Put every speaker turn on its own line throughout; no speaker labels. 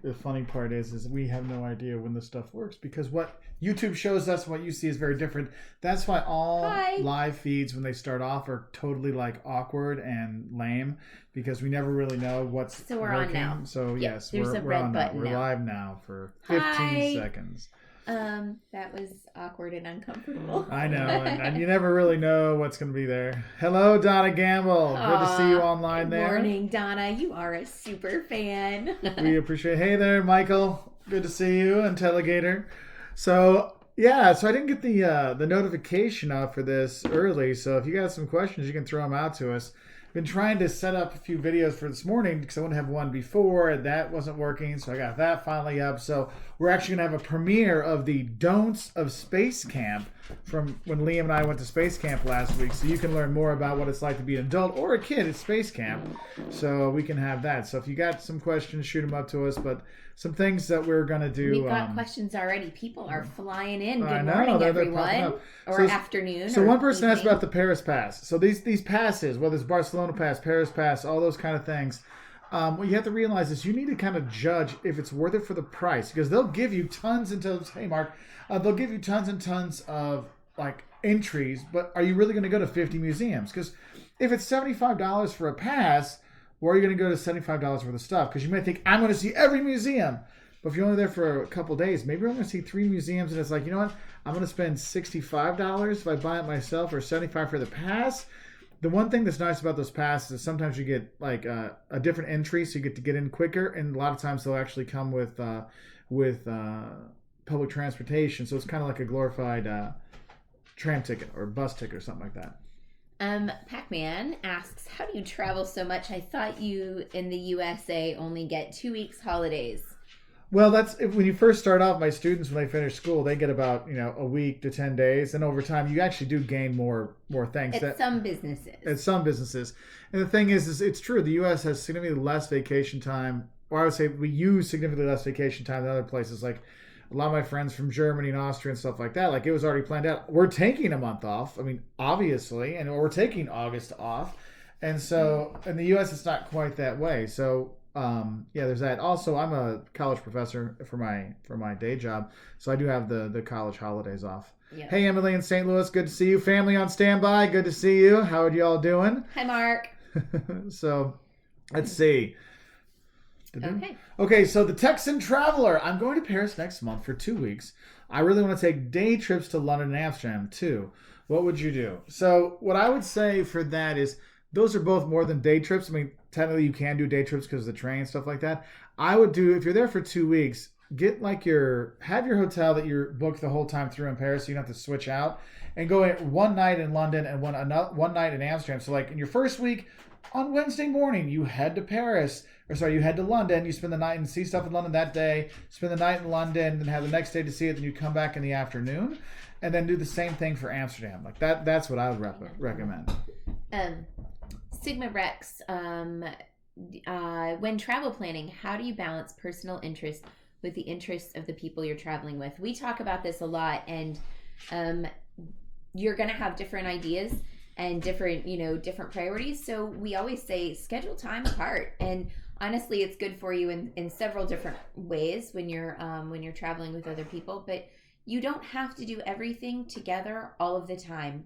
the funny part is we have no idea when this stuff works because what YouTube shows us, what you see is very different. That's why all live feeds when they start off are totally like awkward and lame because we never really know what's
so we're
working.
On now.
So
yep,
yes,
there's
we're on now. We're live now for 15 seconds.
That was awkward and uncomfortable.
I know, and you never really know what's going to be there. Hello, Donna Gamble. Good to see you online there.
Good morning, Donna. You are a super fan.
We appreciate it. Hey there, Michael. Good to see you, Intelligator. So, yeah, so I didn't get the notification out for this early, so if you got some questions, you can throw them out to us. Been trying to set up a few videos for this morning because I wouldn't have one before and that wasn't working, so I got that finally up. So we're actually gonna have a premiere of the Don'ts of Space Camp from when Liam and I went to space camp last week, so you can learn more about what it's like to be an adult or a kid at space camp. So we can have that. So if you got some questions, shoot them up to us. But some things that we're gonna do.
We've got questions already. People are flying in. Good morning, everyone, or afternoon.
So one person asked about the Paris pass. So these passes, whether it's Barcelona pass, Paris pass, all those kind of things. What you have to realize is you need to kind of judge if it's worth it for the price because they'll give you tons and tons. Hey, Mark, they'll give you tons and tons of like entries, but are you really going to go to 50 museums? Because if it's $75 for a pass, or are you going to go to $75 worth of stuff? Because you may think, I'm going to see every museum. But if you're only there for a couple days, maybe I'm going to see 3 museums. And it's like, you know what? I'm going to spend $65 if I buy it myself or $75 for the pass. The one thing that's nice about those passes is sometimes you get like a different entry. So you get to get in quicker. And a lot of times they'll actually come with public transportation. So it's kind of like a glorified tram ticket or bus ticket or something like that.
Pac-Man asks, how do you travel so much? I thought you in the USA only get 2 weeks holidays.
Well, that's when you first start off. My students, when they finish school, they get about a week to 10 days, and over time, you actually do gain more things.
At some businesses.
At some businesses, and the thing is it's true. The U.S. has significantly less vacation time, or I would say we use significantly less vacation time than other places. Like a lot of my friends from Germany and Austria and stuff like that, like it was already planned out. We're taking a month off. I mean, obviously, and we're taking August off, and so in the U.S. it's not quite that way. So. There's that. Also, I'm a college professor for my day job, so I do have the college holidays off. Yep. Hey, Emily in St. Louis, good to see you. Family on standby, good to see you. How are you all doing?
Hi, Mark.
So, let's see. Okay, so the Texan Traveler. I'm going to Paris next month for 2 weeks. I really want to take day trips to London and Amsterdam too. What would you do? So, what I would say for that is those are both more than day trips. I mean, technically you can do day trips because of the train, stuff like that. I would do, if you're there for 2 weeks, have your hotel that you're booked the whole time through in Paris, so you don't have to switch out, and go in one night in London and one night in Amsterdam. So like in your first week, on Wednesday morning, you head to you head to London, you spend the night and see stuff in London that day, spend the night in London, then have the next day to see it, then you come back in the afternoon, and then do the same thing for Amsterdam. Like that's what I would recommend.
Sigma Rex, when travel planning, how do you balance personal interest with the interests of the people you're traveling with? We talk about this a lot, and you're going to have different ideas and different priorities. So we always say schedule time apart. And honestly, it's good for you in several different ways when you're traveling with other people. But you don't have to do everything together all of the time.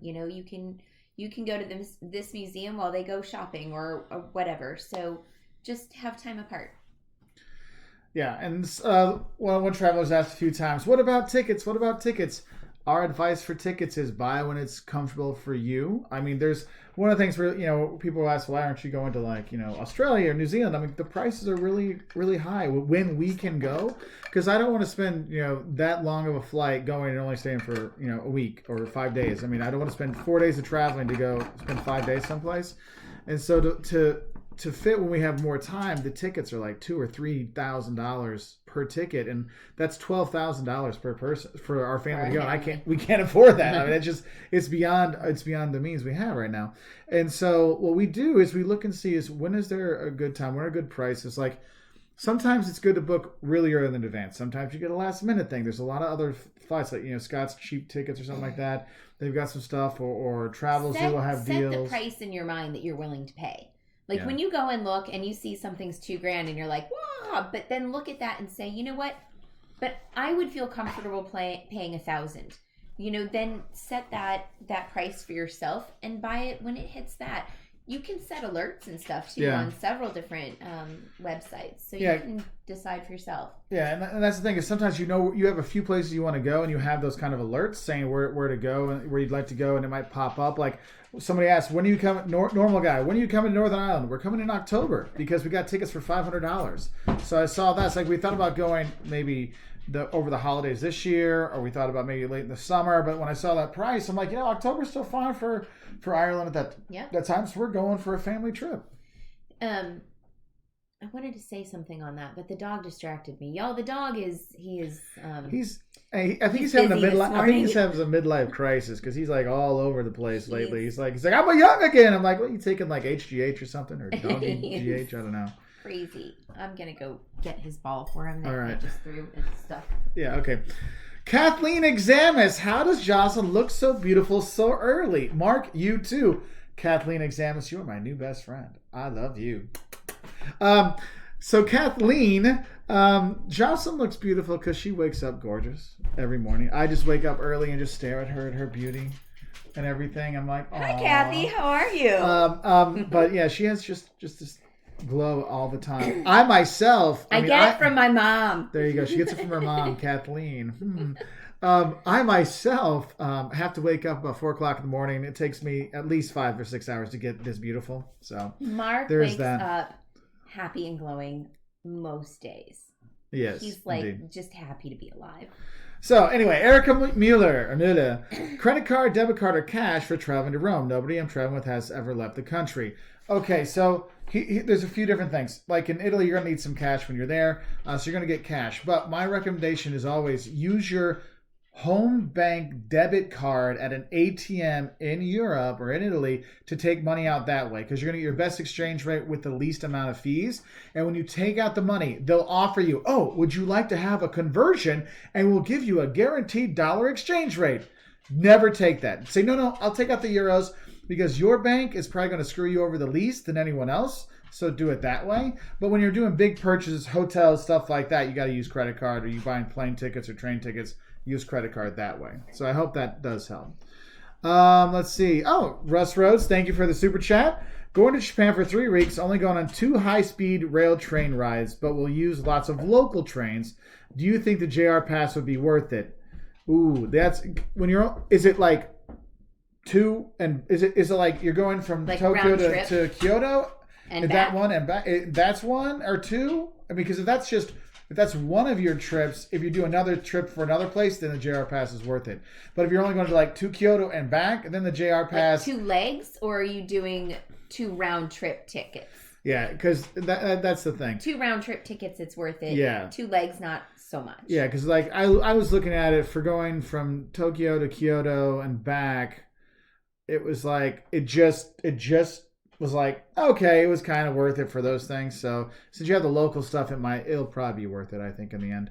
You can go to this museum while they go shopping or whatever. So just have time apart.
Yeah, and one traveler's asked a few times, what about tickets? Our advice for tickets is buy when it's comfortable for you. I mean, there's one of the things where, people ask, why aren't you going to Australia or New Zealand? I mean, the prices are really, really high when we can go, because I don't want to spend, that long of a flight going and only staying for, a week or 5 days. I mean, I don't want to spend 4 days of traveling to go spend 5 days someplace. And so to fit when we have more time, the tickets are like $2,000 or $3,000 per ticket, and that's $12,000 per person for our family to go. We can't afford that. I mean, it's beyond the means we have right now. And so what we do is we look and see is when is there a good time, when are good prices. Like sometimes it's good to book really early in advance. Sometimes you get a last minute thing. There's a lot of other flights like Scott's cheap tickets or something like that. They've got some stuff or Travelzoo will have deals.
Set the price in your mind that you're willing to pay. Like when you go and look and you see something's $2,000 and you're like, wow, but then look at that and say, you know what? But I would feel comfortable paying $1,000. Then set that price for yourself and buy it when it hits that. You can set alerts and stuff too on several different websites, so you can decide for yourself. Yeah,
and that's the thing is sometimes you have a few places you want to go, and you have those kind of alerts saying where to go and where you'd like to go, and it might pop up like somebody asked, when do you come? Normal guy, when are you coming to Northern Ireland? We're coming in October because we got tickets for $500. So I saw that. It's like we thought about going maybe over the holidays this year, or we thought about maybe late in the summer. But when I saw that price, I'm like, October's still fine for Ireland at that time. So we're going for a family trip.
I wanted to say something on that, but the dog distracted me. Y'all, the dog I think he's
having a midlife crisis because he's like all over the place lately. He's like I'm a young again. I'm like, you taking like HGH or something, or doggy GH? I don't know.
Crazy. I'm gonna go get his ball for him that
all right.
I just threw and stuff.
Yeah, okay. Kathleen Examus, how does Jocelyn look so beautiful so early? Mark, you too. Kathleen Examus, you are my new best friend. I love you. So Kathleen, Jocelyn looks beautiful because she wakes up gorgeous every morning. I just wake up early and just stare at her beauty and everything. I'm like,
hi, Kathy, how are you?
But yeah, she has just this glow all the time. I myself,
I get it from my mom.
There you go. She gets it from her mom, Kathleen. I myself have to wake up about 4:00 in the morning. It takes me at least 5 or 6 hours to get this beautiful. So
Mark wakes up happy and glowing most days.
Yes,
he's like just happy to be alive.
So anyway, Erica Mueller, credit card, debit card, or cash for traveling to Rome. Nobody I'm traveling with has ever left the country. Okay, so there's a few different things. Like in Italy, you're going to need some cash when you're there, so you're going to get cash. But my recommendation is always use your home bank debit card at an ATM in Europe or in Italy to take money out that way, because you're going to get your best exchange rate with the least amount of fees. And when you take out the money, they'll offer you, would you like to have a conversion? And we'll give you a guaranteed dollar exchange rate. Never take that. Say, no, I'll take out the euros, because your bank is probably going to screw you over the least than anyone else. So do it that way. But when you're doing big purchases, hotels, stuff like that, you got to use credit card, or you buying plane tickets or train tickets, use credit card that way. So I hope that does help. Let's see. Russ Rhodes, thank you for the super chat. Going to Japan for 3 weeks, only going on 2 high-speed rail train rides, but we'll use lots of local trains. Do you think the JR Pass would be worth it? Ooh, is it like 2, and is it like you're going from like Tokyo to Kyoto and that one and back? That's 1 or 2? Because if that's one of your trips, if you do another trip for another place, then the JR Pass is worth it. But if you're only going to Kyoto and back, then the JR Pass.
Like 2 legs, or are you doing 2 round trip tickets?
Yeah, because that's the thing.
2 round trip tickets, it's worth it.
Yeah.
2 legs, not so much.
Yeah, because I was looking at it for going from Tokyo to Kyoto and back. It was like it just was like, okay, it was kind of worth it for those things. So since you have the local stuff, it'll probably be worth it, I think, in the end.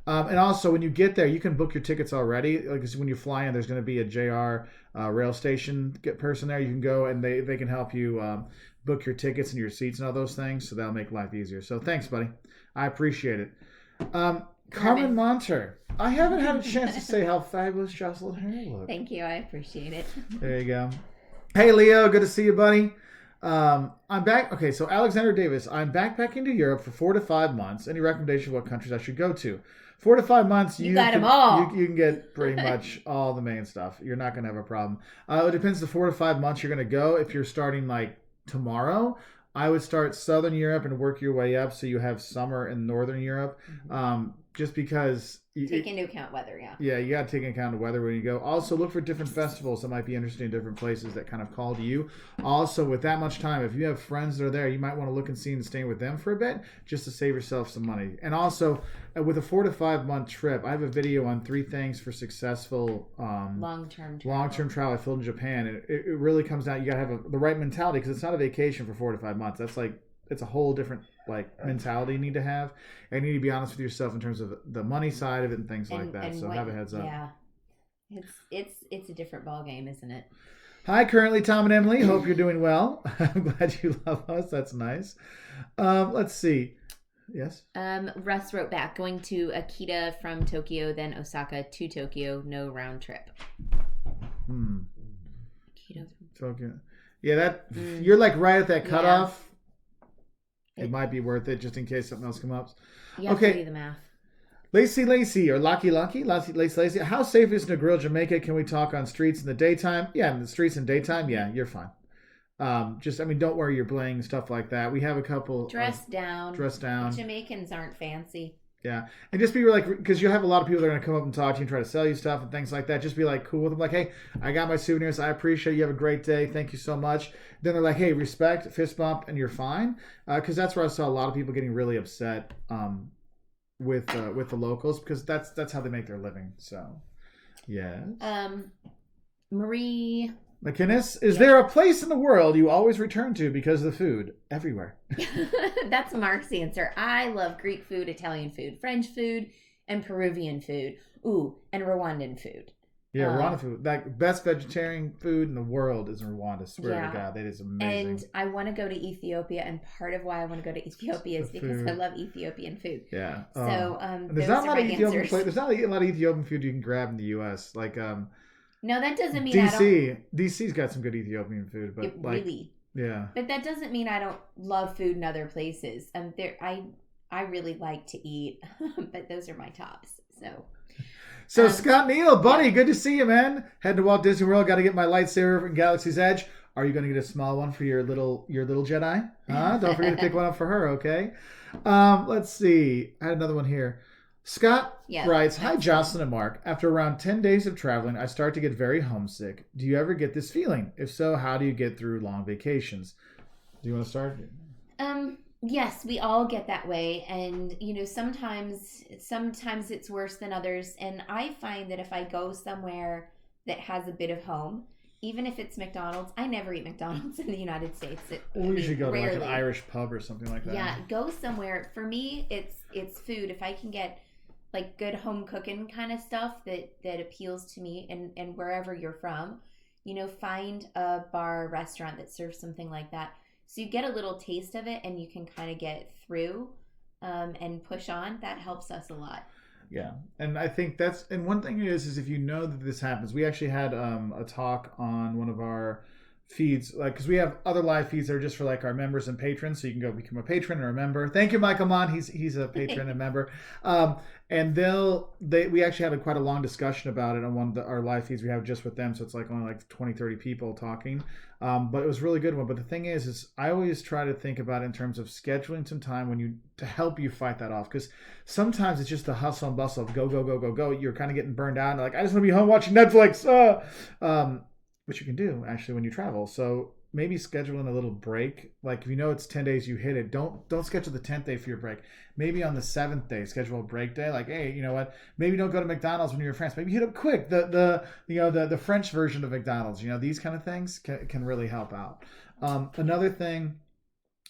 And also, when you get there, you can book your tickets already. Like when you fly in, there's going to be a JR rail station person there. You can go and they can help you book your tickets and your seats and all those things. So that'll make life easier. So thanks, buddy. I appreciate it. Carmen Monter, I haven't had a chance to say how fabulous Jocelyn's hair looks.
Thank you. I appreciate it.
There you go. Hey, Leo. Good to see you, buddy. I'm back. Okay, so Alexander Davis, I'm backpacking to Europe for 4 to 5 months. Any recommendation of what countries I should go to? 4 to 5 months,
you got them all.
You can get pretty much all the main stuff. You're not going to have a problem. It depends the 4 to 5 months you're going to go. If you're starting like tomorrow, I would start Southern Europe and work your way up so you have summer in Northern Europe. Just because...
Take into account weather, yeah.
Yeah, you got to take into account the weather when you go. Also, look for different festivals that might be interesting in different places that kind of call to you. Also, with that much time, if you have friends that are there, you might want to look and see and stay with them for a bit just to save yourself some money. And also, with a 4 to 5 month trip, I have a video on 3 things for successful
long-term
travel I filmed in Japan. And it really comes down, you got to have the right mentality, because it's not a vacation for 4 to 5 months. That's like, it's a whole different mentality you need to have, and you need to be honest with yourself in terms of the money side of it and things like that. So have a heads up.
Yeah, it's a different ball game, isn't it?
Hi, currently Tom and Emily. Hope you're doing well. I'm glad you love us. That's nice. Let's see. Yes.
Russ wrote back, going to Akita from Tokyo, then Osaka to Tokyo, no round trip. Akita.
Tokyo. Yeah, you're like right at that cutoff. Yeah. It might be worth it just in case something else comes up.
You have to do the math.
Lacy, or Lacy. How safe is Negril, Jamaica? Can we talk on streets in the daytime? Yeah, in the streets in daytime, yeah, you're fine. Don't wear your bling, stuff like that. We have a couple.
Dress down. Jamaicans aren't fancy.
Yeah, and just be like, because you have a lot of people that are going to come up and talk to you and try to sell you stuff and things like that. Just be like cool with them. Like, hey, I got my souvenirs. I appreciate you. Have a great day. Thank you so much. Then they're like, hey, respect, fist bump, and you're fine. Because that's where I saw a lot of people getting really upset. With the locals, because that's how they make their living. So, yeah.
Marie
McInnes, is there a place in the world you always return to because of the food? Everywhere.
That's Mark's answer. I love Greek food, Italian food, French food, and Peruvian food. Ooh, and Rwandan food.
Yeah, Rwanda food. Like, best vegetarian food in the world is in Rwanda. Swear to God, that is amazing.
And I want to go to Ethiopia, and part of why I want to go to Ethiopia is because I love Ethiopian food.
Yeah.
So
there's not a lot of Ethiopian food. There's not a lot of Ethiopian food you can grab in the U.S. Like
no, that doesn't mean
DC's got some good Ethiopian food, but
really.
Yeah.
But that doesn't mean I don't love food in other places. I really like to eat, but those are my tops. So
Scott Neal, buddy, good to see you, man. Heading to Walt Disney World. Got to get my lightsaber from Galaxy's Edge. Are you going to get a small one for your little Jedi? Don't forget to pick one up for her, okay? Let's see. I had another one here. Scott writes, hi, Jocelyn and Mark. After around 10 days of traveling, I start to get very homesick. Do you ever get this feeling? If so, how do you get through long vacations? Do you want to start?
Yes, we all get that way, and sometimes it's worse than others. And I find that if I go somewhere that has a bit of home, even if it's McDonald's, I never eat McDonald's in the United States.
You should go to like an Irish pub or something like that.
Yeah, go somewhere. For me, it's food. If I can get like good home cooking kind of stuff that appeals to me, and wherever you're from, find a bar or restaurant that serves something like that. So you get a little taste of it, and you can kind of get through and push on. That helps us a lot.
Yeah, and I think and one thing is if you know that this happens, we actually had a talk on one of our feeds, like, because we have other live feeds that are just for like our members and patrons, so you can go become a patron or a member. Thank you, Michael Mon. He's a patron and member. And we actually had quite a long discussion about it on one of our live feeds we have just with them, so it's like only like 20-30 people talking, but it was a really good one. But the thing is I always try to think about it in terms of scheduling some time to help you fight that off, because sometimes it's just the hustle and bustle of go. You're kind of getting burned out and like, I just want to be home watching Netflix, which you can do actually when you travel. So maybe scheduling a little break. Like if it's 10 days, you hit it. Don't schedule the 10th day for your break. Maybe on the 7th day, schedule a break day. Like, hey, you know what? Maybe don't go to McDonald's when you're in France. Maybe hit up Quick, the French version of McDonald's. These kind of things can really help out. Another thing,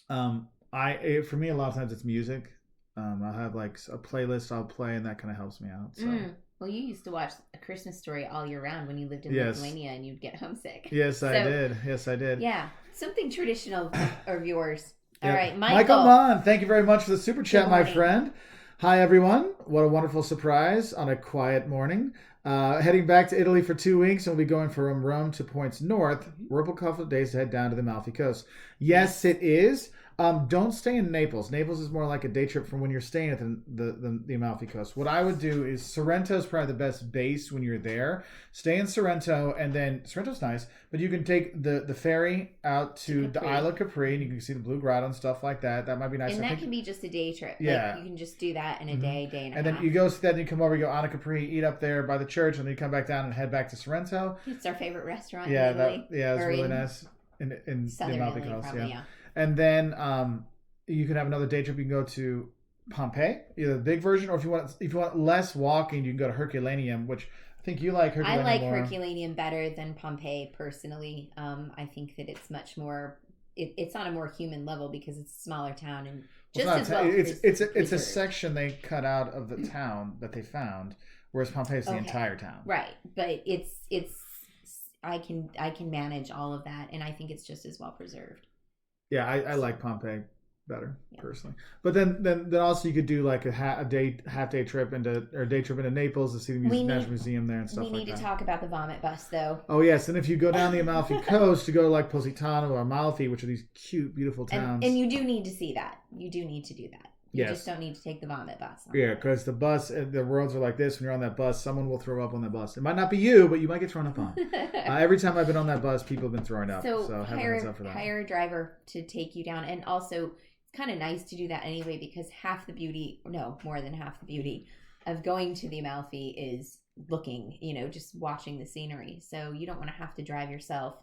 for me, a lot of times it's music. I'll have like a playlist I'll play, and that kind of helps me out. So.
Well, you used to watch A Christmas Story all year round when you lived in Lithuania, and you'd get homesick.
Yes, I did.
Yeah, something traditional of yours.
Yep.
All right,
Michael Mon, thank you very much for the super chat, my friend. Hi, everyone. What a wonderful surprise on a quiet morning. Heading back to Italy for 2 weeks, and we'll be going from Rome to points north. We're up a couple of days to head down to the Amalfi Coast. Yes, it is. Don't stay in Naples. Naples is more like a day trip from when you're staying at the Amalfi Coast. What I would do is Sorrento is probably the best base when you're there. Stay in Sorrento, and then Sorrento's nice, but you can take the ferry out to the Isle of Capri, and you can see the Blue Grotto and stuff like that. That might be nice.
And that can be just a day trip.
Yeah.
Like, you can just do that in a day and a half.
And then you go, then you come over, you go on to Capri, eat up there by the church, and then you come back down and head back to Sorrento.
It's our favorite restaurant in
Italy.
Italy.
It's really nice. In the Amalfi Coast,
probably, yeah.
And then you can have another day trip. You can go to Pompeii, either the big version, or if you want less walking, you can go to Herculaneum, which I think you like Herculaneum.
I like Herculaneum better than Pompeii personally. I think that it's much more. It's on a more human level because it's a smaller town and
it's a section they cut out of the town that they found, whereas Pompeii is the entire town.
Right, but I can manage all of that, and I think it's just as well preserved.
Yeah, I like Pompeii better personally. But then also you could do like a half day trip into Naples to see the National Museum there and stuff like that.
We need to talk about the vomit bus though.
Oh yes, and if you go down the Amalfi Coast to go to like Positano or Amalfi, which are these cute, beautiful towns,
and you do need to see that. You do need to do that. You just don't need to take the vomit bus.
Yeah, because the roads are like this. When you're on that bus, someone will throw up on that bus. It might not be you, but you might get thrown up on. Every time I've been on that bus, people have been throwing up. So
hire a driver to take you down. And also, it's kind of nice to do that anyway, because more than half the beauty of going to the Amalfi is looking, just watching the scenery. So you don't want to have to drive yourself.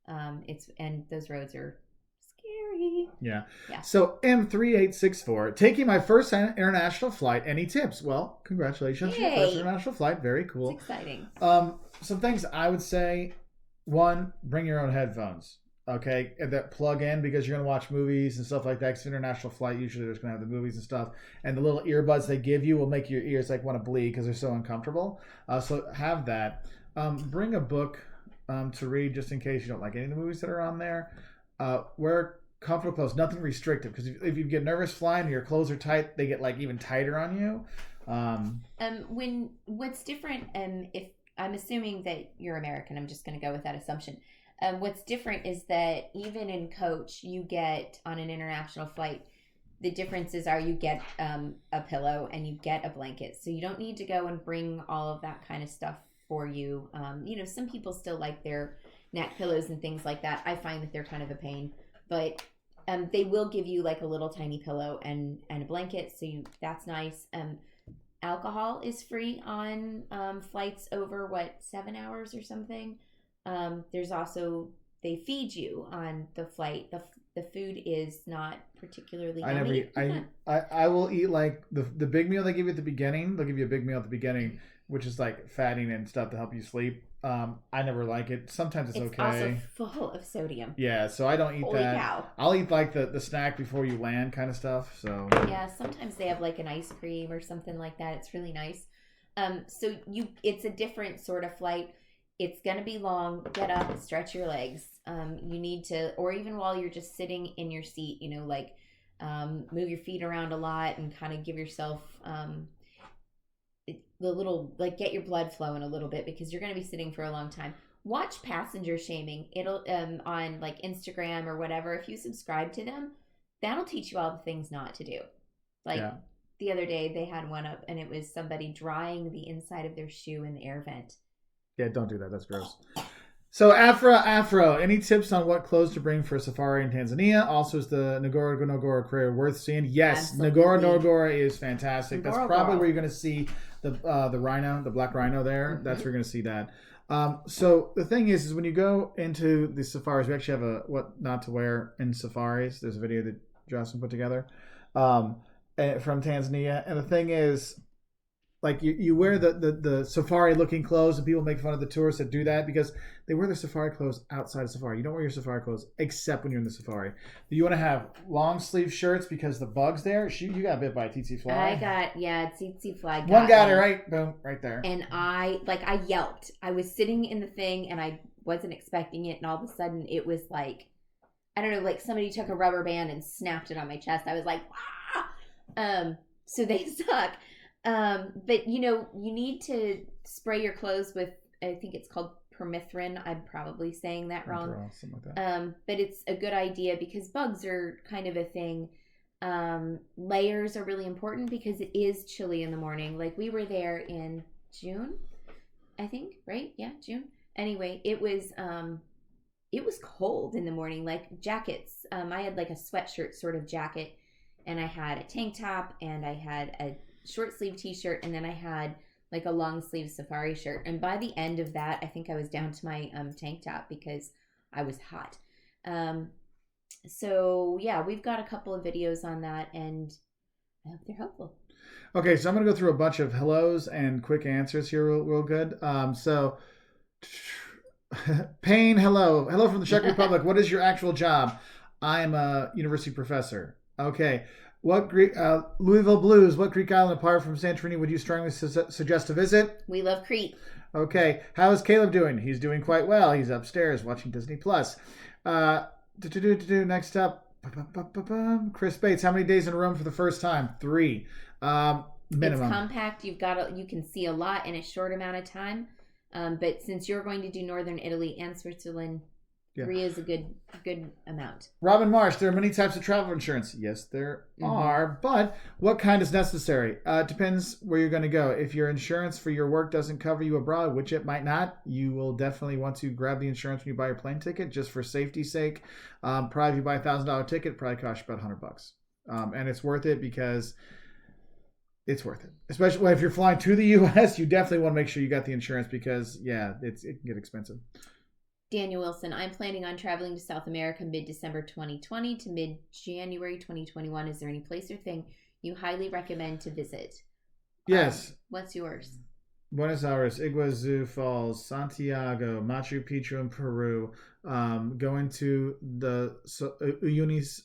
And those roads are scary.
Yeah. So M3864, taking my first international flight. Any tips? Well, congratulations on your first international flight. Very cool.
It's exciting.
Some things I would say: one, bring your own headphones. Okay, that plug in because you're gonna watch movies and stuff like that. Because international flight, usually they're just gonna have the movies and stuff, and the little earbuds they give you will make your ears like want to bleed because they're so uncomfortable. So have that. Bring a book to read just in case you don't like any of the movies that are on there. Wear comfortable clothes, nothing restrictive, because if you get nervous flying and your clothes are tight, they get like even tighter on you.
What's different, if I'm assuming that you're American, I'm just going to go with that assumption. What's different is that even in coach, you get on an international flight, the differences are you get a pillow and you get a blanket, so you don't need to go and bring all of that kind of stuff for you. Some people still like their neck pillows and things like that. I find that they're kind of a pain, but they will give you like a little tiny pillow and a blanket, so that's nice. Alcohol is free on flights over 7 hours or something. There's also, they feed you on the flight. The food is not particularly yummy.
I will eat like the big meal they give you at the beginning. They'll give you a big meal at the beginning, which is like fattening and stuff to help you sleep. I never like it. Sometimes it's okay.
It's also full of sodium.
Yeah, so I don't eat
Holy
that.
Cow.
I'll eat like the snack before you land kind of stuff. So
yeah, sometimes they have like an ice cream or something like that. It's really nice. So it's a different sort of flight. It's gonna be long. Get up, stretch your legs. You need to, or even while you're just sitting in your seat, move your feet around a lot and kind of give yourself get your blood flowing a little bit, because you're going to be sitting for a long time. Watch passenger shaming. It'll on like Instagram or whatever. If you subscribe to them, that'll teach you all the things not to do. The other day they had one up and it was somebody drying the inside of their shoe in the air vent.
Yeah, don't do that. That's gross. So Afro, any tips on what clothes to bring for a safari in Tanzania? Also, is the Ngorongoro Crater worth seeing? Yes, Ngorongoro is fantastic. That's probably where you're going to see the rhino, the black rhino there. Mm-hmm. That's where you're going to see that. So the thing is when you go into the safaris, we actually have a what not to wear in safaris. There's a video that Justin put together from Tanzania, and the thing is, like you wear the safari looking clothes, and people make fun of the tourists that do that because they wear their safari clothes outside of safari. You don't wear your safari clothes except when you're in the safari. You want to have long sleeve shirts because the bugs there. You got bit by a tsetse fly.
Tsetse fly.
One got it right, boom, right there.
And I yelped. I was sitting in the thing and I wasn't expecting it, and all of a sudden it was like, I don't know, like somebody took a rubber band and snapped it on my chest. I was like, ah! So they suck. But you need to spray your clothes with, I think it's called permethrin. I'm probably saying that wrong.
Something like that.
But it's a good idea because bugs are kind of a thing. Layers are really important because it is chilly in the morning. Like we were there in June, I think, right? Yeah, June. Anyway, it was cold in the morning, like jackets. I had like a sweatshirt sort of jacket, and I had a tank top, and I had a short sleeve t-shirt, and then I had like a long sleeve safari shirt, and by the end of that I think I was down to my tank top because I was hot. So yeah, we've got a couple of videos on that, and I hope they're helpful.
Okay, so I'm gonna go through a bunch of hellos and quick answers here real good. So Payne, hello from the Czech Republic. What is your actual job? I am a university professor. Okay. What Greek Louisville Blues? What Greek island apart from Santorini would you strongly suggest to visit?
We love Crete.
Okay, how is Caleb doing? He's doing quite well. He's upstairs watching Disney Plus. Uh, Next up, Chris Bates. How many days in Rome for the first time? 3, minimum.
It's compact. You can see a lot in a short amount of time. But since you're going to do northern Italy and Switzerland, 3 is a good amount.
Robin Marsh, there are many types of travel insurance. Yes, there are, but what kind is necessary? Depends where you're going to go. If your insurance for your work doesn't cover you abroad, which it might not, you will definitely want to grab the insurance when you buy your plane ticket, just for safety's sake. Probably if you buy $1,000 ticket, probably costs you about $100. And it's worth it because it's worth it. Especially if you're flying to the U.S., you definitely want to make sure you got the insurance because, it can get expensive.
Daniel Wilson, I'm planning on traveling to South America mid-December 2020 to mid-January 2021. Is there any place or thing you highly recommend to visit?
Yes.
What's yours?
Buenos Aires, Iguazu Falls, Santiago, Machu Picchu in Peru, going to the Uyuni's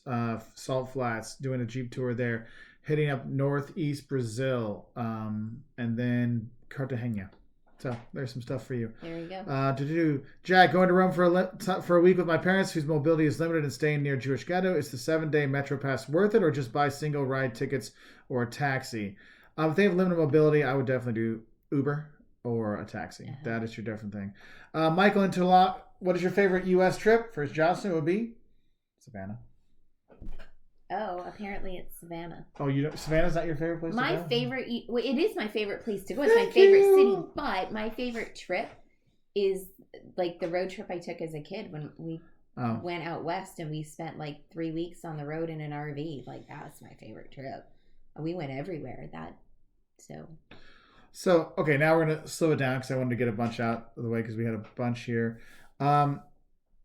salt flats, doing a Jeep tour there, hitting up northeast Brazil, and then Cartagena. So there's some stuff for you.
There you go.
Jack, going to Rome for a week with my parents whose mobility is limited and staying near Jewish ghetto. Is the 7-day Metro Pass worth it, or just buy single ride tickets or a taxi? If they have limited mobility, I would definitely do Uber or a taxi. Uh-huh. That is your different thing. Michael Interlock, what is your favorite U.S. trip? First, Jocelyn would be Savannah.
Oh, apparently it's Savannah.
Oh, Savannah's not your favorite place to go?
It is my favorite place to go. It's my favorite city, but my favorite trip is like the road trip I took as a kid when we went out west and we spent like 3 weeks on the road in an RV. Like, that's my favorite trip. We went everywhere.
So, okay, now we're going to slow it down because I wanted to get a bunch out of the way because we had a bunch here.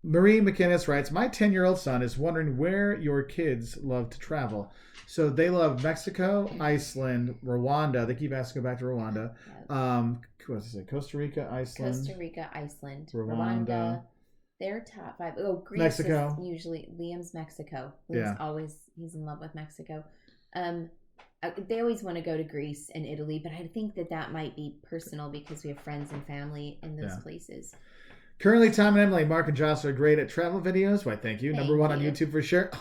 Marie McInnes writes, my 10-year-old son is wondering where your kids love to travel. So they love Mexico, Iceland, Rwanda. They keep asking to go back to Rwanda. What does it say? Costa Rica, Iceland, Rwanda.
Their top 5. Oh, Greece.
Mexico.
Is usually Liam's Mexico. He's in love with Mexico. They always want to go to Greece and Italy, but I think that might be personal because we have friends and family in those places.
Currently, Tom and Emily, Mark and Joss are great at travel videos. Why, thank you. Number 1 on YouTube for sure.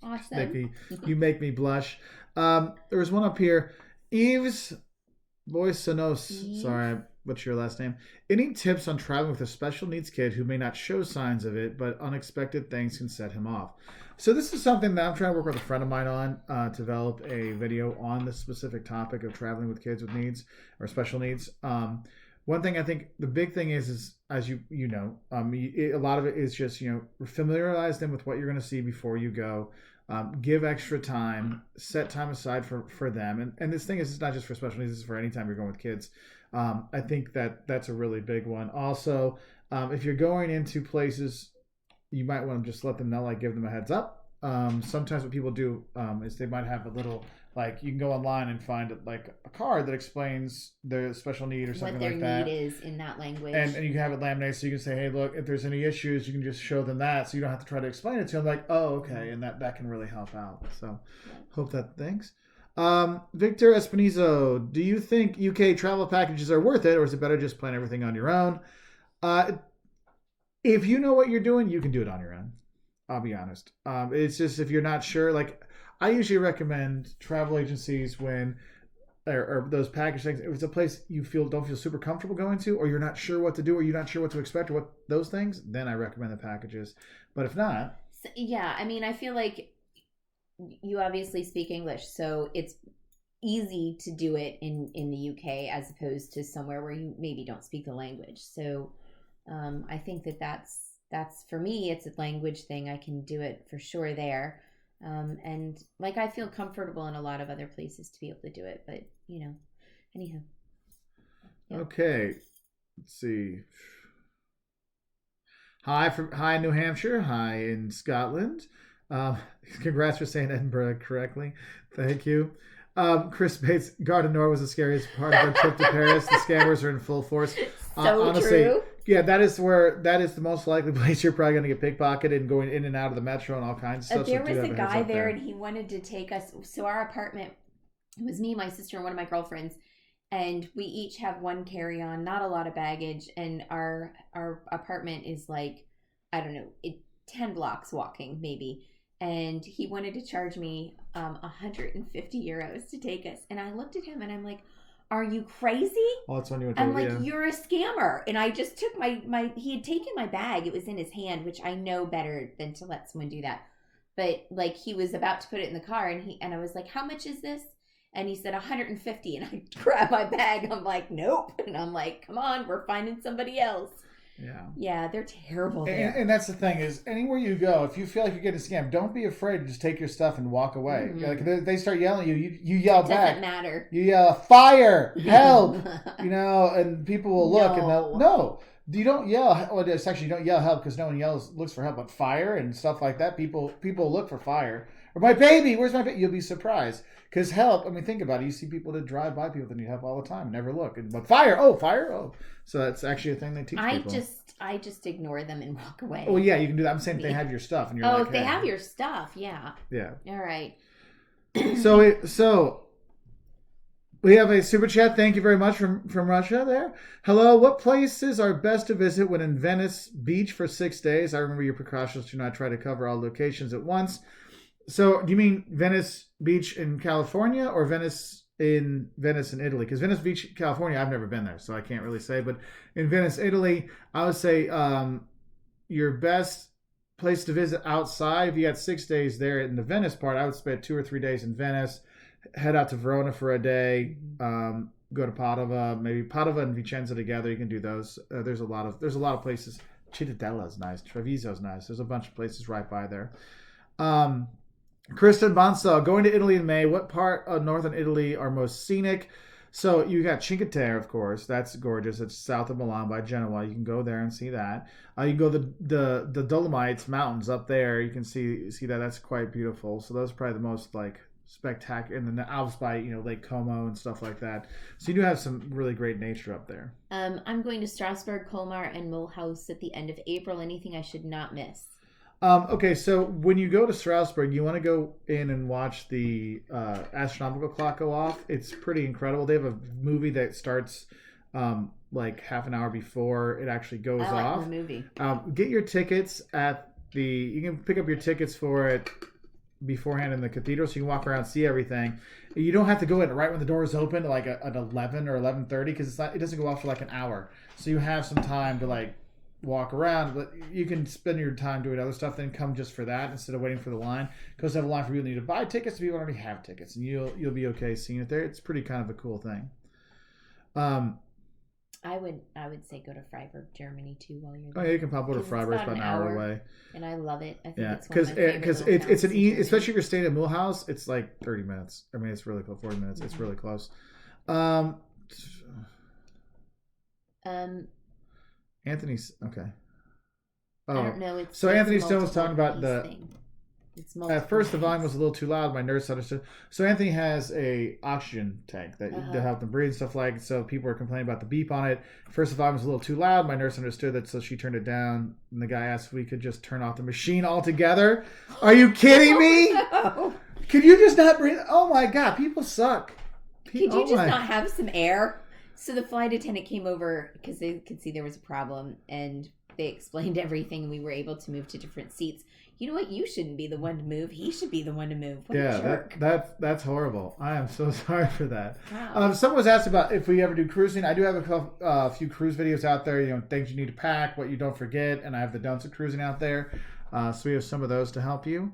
Awesome.
You make me blush. There was one up here. Yves Boisonos. Sorry, what's your last name? Any tips on traveling with a special needs kid who may not show signs of it, but unexpected things can set him off? So this is something that I'm trying to work with a friend of mine on, develop a video on this specific topic of traveling with kids with needs or special needs. One thing I think the big thing is as you know, a lot of it is just, familiarize them with what you're going to see before you go. Give extra time, set time aside for them. And this thing is, it's not just for special needs, it's for any time you're going with kids. I think that's a really big one. Also, if you're going into places, you might want to just let them know, like give them a heads up. Sometimes what people do is they might have a little, like, you can go online and find like a card that explains their special need or something like that.
What their need is in that language.
And you can have it laminated so you can say, hey, look, if there's any issues, you can just show them that so you don't have to try to explain it to them. Like, oh, okay. And that can really help out. So hope that, thanks. Victor Espinizo, do you think UK travel packages are worth it, or is it better just plan everything on your own? If you know what you're doing, you can do it on your own. I'll be honest. It's just if you're not sure, like I usually recommend travel agencies when, or those package things, if it's a place you don't feel super comfortable going to, or you're not sure what to do, or you're not sure what to expect, or what those things, then I recommend the packages. But if not,
yeah, I mean, I feel like you obviously speak English, so it's easy to do it in the UK as opposed to somewhere where you maybe don't speak the language. So I think that's for me, it's a language thing. I can do it for sure there. And like I feel comfortable in a lot of other places to be able to do it, but anyhow. Yeah.
Okay, let's see. Hi in New Hampshire. Hi in Scotland. Congrats for saying Edinburgh correctly. Thank you. Chris Bates, Gare du Nord was the scariest part of our trip to Paris. The scammers are in full force.
So
honestly,
true.
Yeah, that is the most likely place you're probably going to get pickpocketed and going in and out of the metro and all kinds of stuff.
There
so
was a guy there, and he wanted to take us. So our apartment, it was me, my sister, and one of my girlfriends, and we each have one carry-on, not a lot of baggage, and our apartment is like, I don't know, 10 blocks walking maybe. And he wanted to charge me 150 euros to take us, and I looked at him and I'm like, are you crazy?
Oh, that's when you went
I'm like, you're a scammer. And I just took my he had taken my bag. It was in his hand, which I know better than to let someone do that. But like, he was about to put it in the car, and I was like, how much is this? And he said 150, and I grabbed my bag. I'm like, nope. And I'm like, come on, we're finding somebody else. Yeah, they're terrible there.
And that's the thing is, anywhere you go, if you feel like you're getting scammed, don't be afraid to just take your stuff and walk away.
Mm-hmm.
Like they start yelling at you, you yell back.
Doesn't matter.
You yell, fire, help, and people will look and they'll, no. You don't yell. Well, it's actually, you don't yell help because no one looks for help. But fire and stuff like that, people look for fire. Or my baby, where's my baby? You'll be surprised. Because help, I mean, think about it. You see people that drive by people that need help all the time, never look. But fire, oh. So that's actually a thing they teach people.
I just ignore them and walk away.
Oh, yeah, you can do that. I'm saying they have your stuff. And you're
like, if they have your stuff, yeah.
Yeah.
All right.
So we have a super chat. Thank you very much from Russia there. Hello, what places are best to visit when in Venice Beach for 6 days? I remember your precautions to not try to cover all locations at once. So do you mean Venice Beach in California or Venice in Italy? Because Venice Beach, California, I've never been there, so I can't really say. But in Venice, Italy, I would say your best place to visit outside, if you got 6 days there in the Venice part, I would spend 2 or 3 days in Venice, head out to Verona for a day, go to Padova, maybe Padova and Vicenza together. You can do those. There's a lot of places. Cittadella is nice. Treviso is nice. There's a bunch of places right by there. Kristen Bonsall, going to Italy in May. What part of northern Italy are most scenic? So you got Cinque Terre, of course. That's gorgeous. It's south of Milan by Genoa. You can go there and see that. You can go the Dolomites Mountains up there. You can see that. That's quite beautiful. So those are probably the most like spectacular. And then the Alps by Lake Como and stuff like that. So you do have some really great nature up there.
I'm going to Strasbourg, Colmar, and Mulhouse at the end of April. Anything I should not miss?
Okay, so when you go to Strasbourg, you want to go in and watch the astronomical clock go off. It's pretty incredible. They have a movie that starts like half an hour before it actually goes off.
I like the movie.
Get your tickets you can pick up your tickets for it beforehand in the cathedral, so you can walk around and see everything. You don't have to go in right when the doors open, like at 11 or 11:30, because it doesn't go off for like an hour. So you have some time to like walk around, but you can spend your time doing other stuff, then come just for that instead of waiting for the line, because they have a line for people who need to buy tickets to people who already have tickets, and you'll be okay seeing it there. It's pretty kind of a cool thing.
I would say go to Freiburg, Germany too while you're
there. Oh yeah, you can pop over to Freiburg. It's about an hour away,
and I love it. I think it's
because it's an especially if you're staying at Mulhouse, it's like 30 minutes. I mean, it's really close. 40 minutes. Mm-hmm. It's really close. Anthony's okay.
Oh, I don't know.
So Anthony Stone was talking about at first the volume was a little too loud. My nurse understood. So Anthony has a oxygen tank that to help them breathe and stuff like that. So people were complaining about the beep on it. First the volume was a little too loud. My nurse understood that, so she turned it down. And the guy asked if we could just turn off the machine altogether. Are you kidding me?
No.
Could you just not breathe? Oh my God, people suck.
Could you just not have some air? So the flight attendant came over because they could see there was a problem, and they explained everything, and we were able to move to different seats. You know what? You shouldn't be the one to move. He should be the one to move. What a jerk.
That's horrible. I am so sorry for that.
Wow.
Someone was asked about if we ever do cruising. I do have a few cruise videos out there. Things you need to pack, what you don't forget, and I have the don'ts of cruising out there. So we have some of those to help you.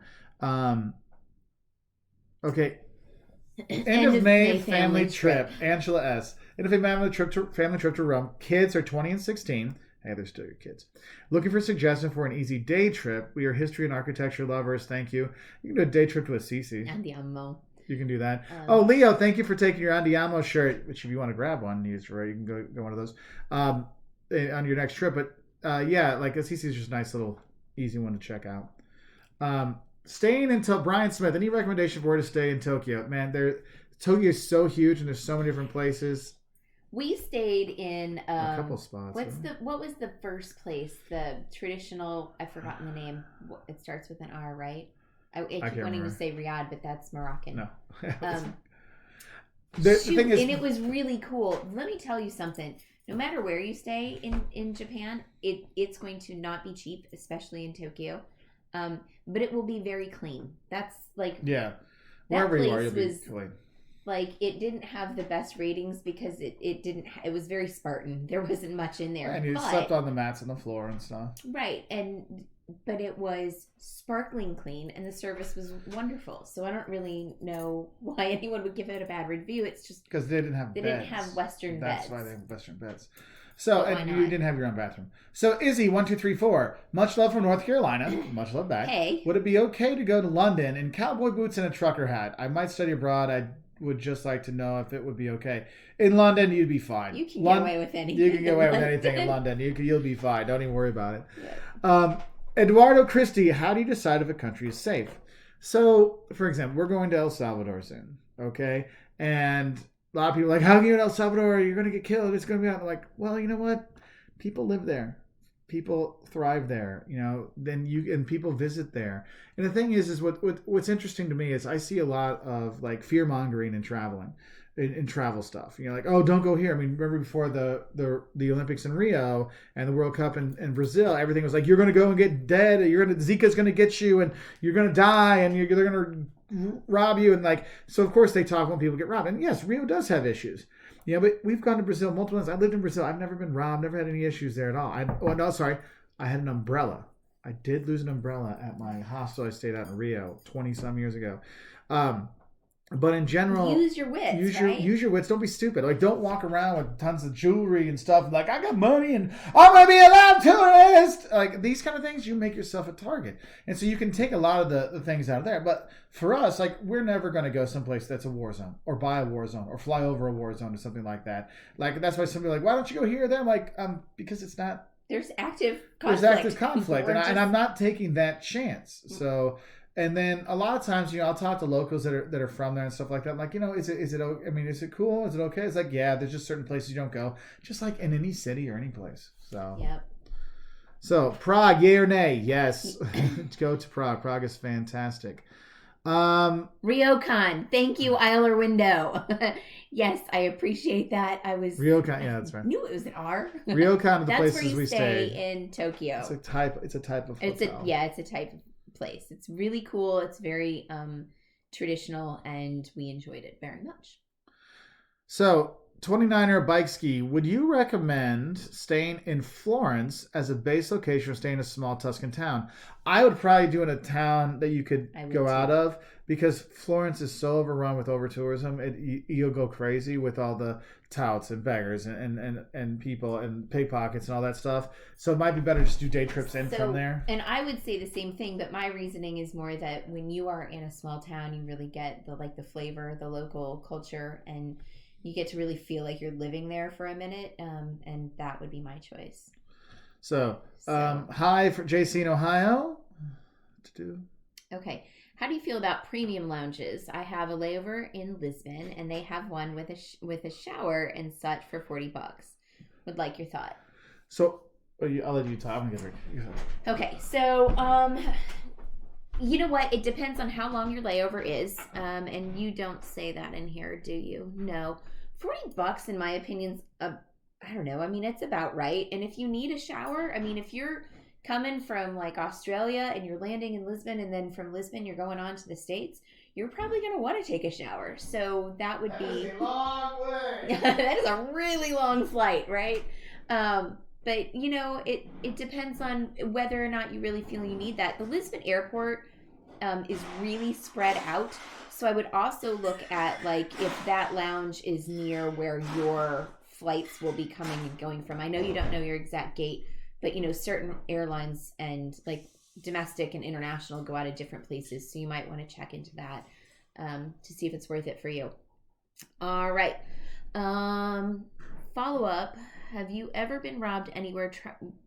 Okay. End of May family trip. Angela S. End of May family trip to Rome. Kids are 20 and 16. Hey, they're still your kids. Looking for suggestions for an easy day trip. We are history and architecture lovers. Thank you. You can do a day trip to Assisi.
Andiamo.
You can do that. Leo, thank you for taking your Andiamo shirt, which if you want to grab one, you can go one of those on your next trip. But like Assisi is just a nice little easy one to check out. Staying until Brian Smith. Any recommendation for where to stay in Tokyo? Man, Tokyo is so huge and there's so many different places.
We stayed in
a couple spots.
What was the first place? The traditional, I've forgotten the name. It starts with an R, right? I keep wanting to say Riyadh, but that's Moroccan.
No.
The thing is, and it was really cool. Let me tell you something. No matter where you stay in Japan, it's going to not be cheap, especially in Tokyo. But it will be very clean. That's like
wherever you are, you'll be clean.
Like, it didn't have the best ratings because it was very Spartan. There wasn't much in there.
And you slept on the mats on the floor and stuff.
Right, but it was sparkling clean, and the service was wonderful. So I don't really know why anyone would give it a bad review. It's just
because they didn't have beds.
Didn't have Western beds.
That's why they have Western beds. So, and you didn't have your own bathroom. So, Izzy, 1, 2, 3, 4. Much love from North Carolina. Much love back.
Hey.
Would it be okay to go to London in cowboy boots and a trucker hat? I might study abroad. I would just like to know if it would be okay. In London, you'd be fine.
You can get away with anything.
You can get away with anything in London. You'll be fine. Don't even worry about it. Yeah. Eduardo Christie, how do you decide if a country is safe? So, for example, we're going to El Salvador soon, okay? And a lot of people are like, how can you in El Salvador? You're going to get killed. It's going to be out. I'm like, well, you know what? People live there. People thrive there, and people visit there. And the thing is what's interesting to me is I see a lot of like fear mongering and traveling, in travel stuff. Like, oh, don't go here. I mean, remember before the Olympics in Rio and the World Cup in Brazil, everything was like, you're going to go and get dead. Zika's going to get you, and you're going to die, and they're going to rob you, and like, so of course they talk when people get robbed. And yes, Rio does have issues. But we've gone to Brazil multiple times. I lived in Brazil. I've never been robbed. Never had any issues there at all. I had an umbrella. I did lose an umbrella at my hostel I stayed at in Rio 20-some years ago. But in general,
use your wits.
Use your wits. Don't be stupid. Like, don't walk around with tons of jewelry and stuff. Like, I got money and I'm gonna be a loud tourist. Like, these kind of things, you make yourself a target. And so you can take a lot of the things out of there. But for us, like, we're never gonna go someplace that's a war zone, or buy a war zone, or fly over a war zone, or something like that. Like, that's why somebody like, why don't you go here or there? I'm like, because it's not.
There's active conflict.
And I'm not taking that chance. So. And then a lot of times, I'll talk to locals that are from there and stuff like that. Like, is it cool? Is it okay? It's like, yeah, there's just certain places you don't go, just like in any city or any place. So,
yep.
So Prague, yay or nay? Yes, go to Prague. Prague is fantastic.
Ryokan, thank you, Isler Window. Yes, I appreciate that.
Ryokan, yeah, that's right.
Knew it was an R.
Ryokan are the places we stay
in Tokyo.
It's a type of hotel.
It's a type of place. It's really cool. It's very traditional, and we enjoyed it very much.
So, 29er bike ski, would you recommend staying in Florence as a base location or staying in a small Tuscan town? I would probably do in a town that you could go out of, because Florence is so overrun with over-tourism. You'll go crazy with all the touts and beggars and people and pickpockets and all that stuff. So it might be better just do day trips from there.
And I would say the same thing, but my reasoning is more that when you are in a small town, you really get the flavor, the local culture, and you get to really feel like you're living there for a minute, and that would be my choice.
So hi for JC in Ohio.
Okay. How do you feel about premium lounges? I have a layover in Lisbon, and they have one with a shower and such for $40. Would like your thought.
So I'll let you talk. I'm gonna get her.
Okay, so you know what? It depends on how long your layover is, and you don't say that in here, do you? No, $40 in my opinion's I don't know. I mean, it's about right. And if you need a shower, I mean, if you're coming from like Australia and you're landing in Lisbon, and then from Lisbon you're going on to the States, you're probably going to want to take a shower. So that would be
a long way.
That is a really long flight, right? But it depends on whether or not you really feel you need that. The Lisbon airport is really spread out. So I would also look at like if that lounge is near where your flights will be coming and going from. I know you don't know your exact gate, but certain airlines and like domestic and international go out of different places. So you might want to check into that to see if it's worth it for you. All right. Follow up. Have you ever been robbed anywhere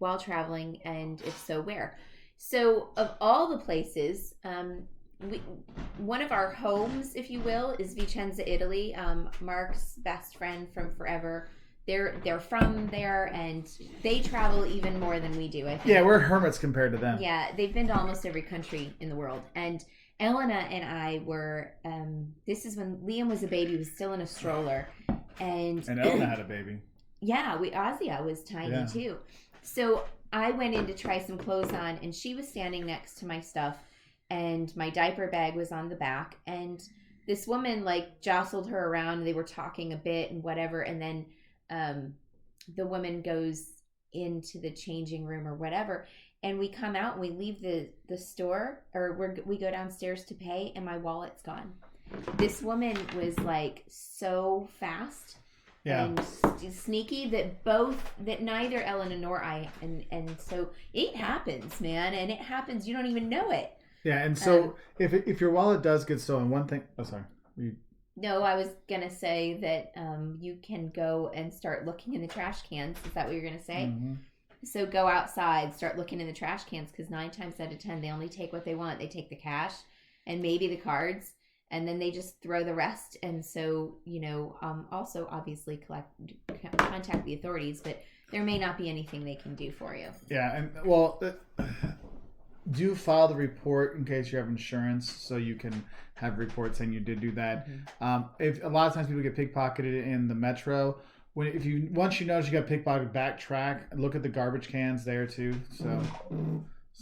while traveling? And if so, where? So of all the places, one of our homes, if you will, is Vicenza, Italy. Mark's best friend from forever they're from there, and they travel even more than we do, I think.
Yeah, we're hermits compared to them.
Yeah, they've been to almost every country in the world. And Elena and I were, this is when Liam was a baby, he was still in a stroller. And
Elena had a baby.
Yeah, Ozzy was tiny too. So I went in to try some clothes on, and she was standing next to my stuff, and my diaper bag was on the back, and this woman like jostled her around, and they were talking a bit and whatever, and then the woman goes into the changing room or whatever, and we come out and we leave the store, or we go downstairs to pay, and my wallet's gone. This woman was like so fast and sneaky that neither Elena nor I, and so it happens, man, and it happens, you don't even know it.
Yeah, and so if your wallet does get stolen, one thing. Oh, sorry.
No, I was gonna say that you can go and start looking in the trash cans. Is that what you're gonna say?
Mm-hmm.
So go outside, start looking in the trash cans, because 9 times out of 10 they only take what they want. They take the cash and maybe the cards, and then they just throw the rest. And so, also obviously contact the authorities, but there may not be anything they can do for you. Yeah,
and do file the report in case you have insurance, so you can have reports saying you did do that. Mm-hmm. If a lot of times people get pickpocketed in the metro, once you notice you got pickpocketed, backtrack and look at the garbage cans there too. So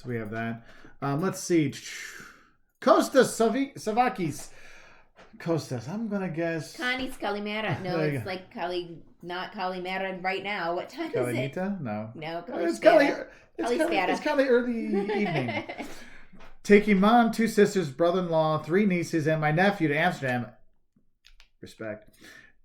we have that. Let's see. Kostas Savakis. Kostas, I'm gonna guess.
Connie's Kalimera. No, it's like not Kalimera right now. What time is it?
No.
No,
it's kind of early evening. Taking mom, 2 sisters, brother-in-law, 3 nieces, and my nephew to Amsterdam. Respect.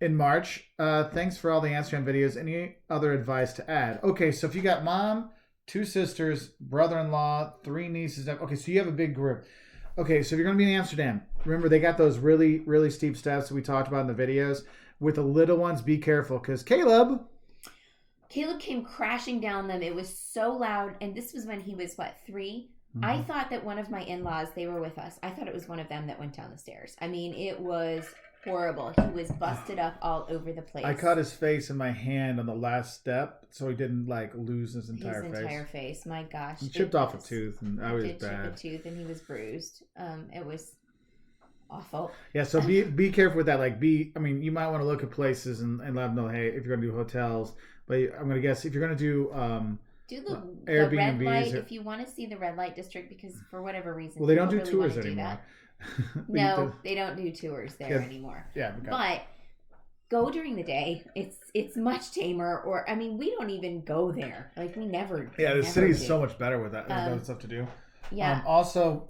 In March. Thanks for all the Amsterdam videos. Any other advice to add? Okay, so if you got mom, 2 sisters, brother-in-law, 3 nieces. Okay, so you have a big group. Okay, so if you're going to be in Amsterdam, remember they got those really, really steep steps that we talked about in the videos. With the little ones, be careful, because Caleb came crashing down them. It was so loud, and this was when he was, 3? Mm-hmm. I thought that one of my in-laws, they were with us. I thought it was one of them that went down the stairs. I mean, it was horrible. He was busted up all over the place. I caught his face in my hand on the last step, so he didn't lose his entire face. My gosh, he chipped off a tooth, and I was bad. Chip a tooth, and he was bruised. It was awful. Yeah, so be careful with that. You might want to look at places and let them know, hey, if you're going to do hotels. But I'm going to guess if you're going to do
the red light, if you want to see the red light district, because for whatever reason,
well, they don't do tours anymore.
No, they don't do tours there anymore. Yeah, but go during the day. It's much tamer. Or we don't even go there. We never. Yeah, the city is so much better with that stuff to do. Yeah. Also,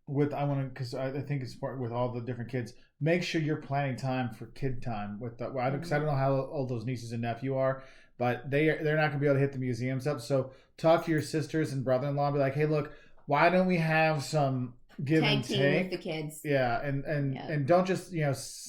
because I think it's important with all the different kids. Make sure you're planning time for kid time with the. Because I don't know how old those nieces and nephew are, but they're not going to be able to hit the museums up. So talk to your sisters and brother-in-law and be like, hey, look, why don't we have some give and take with the kids? Yeah, and don't just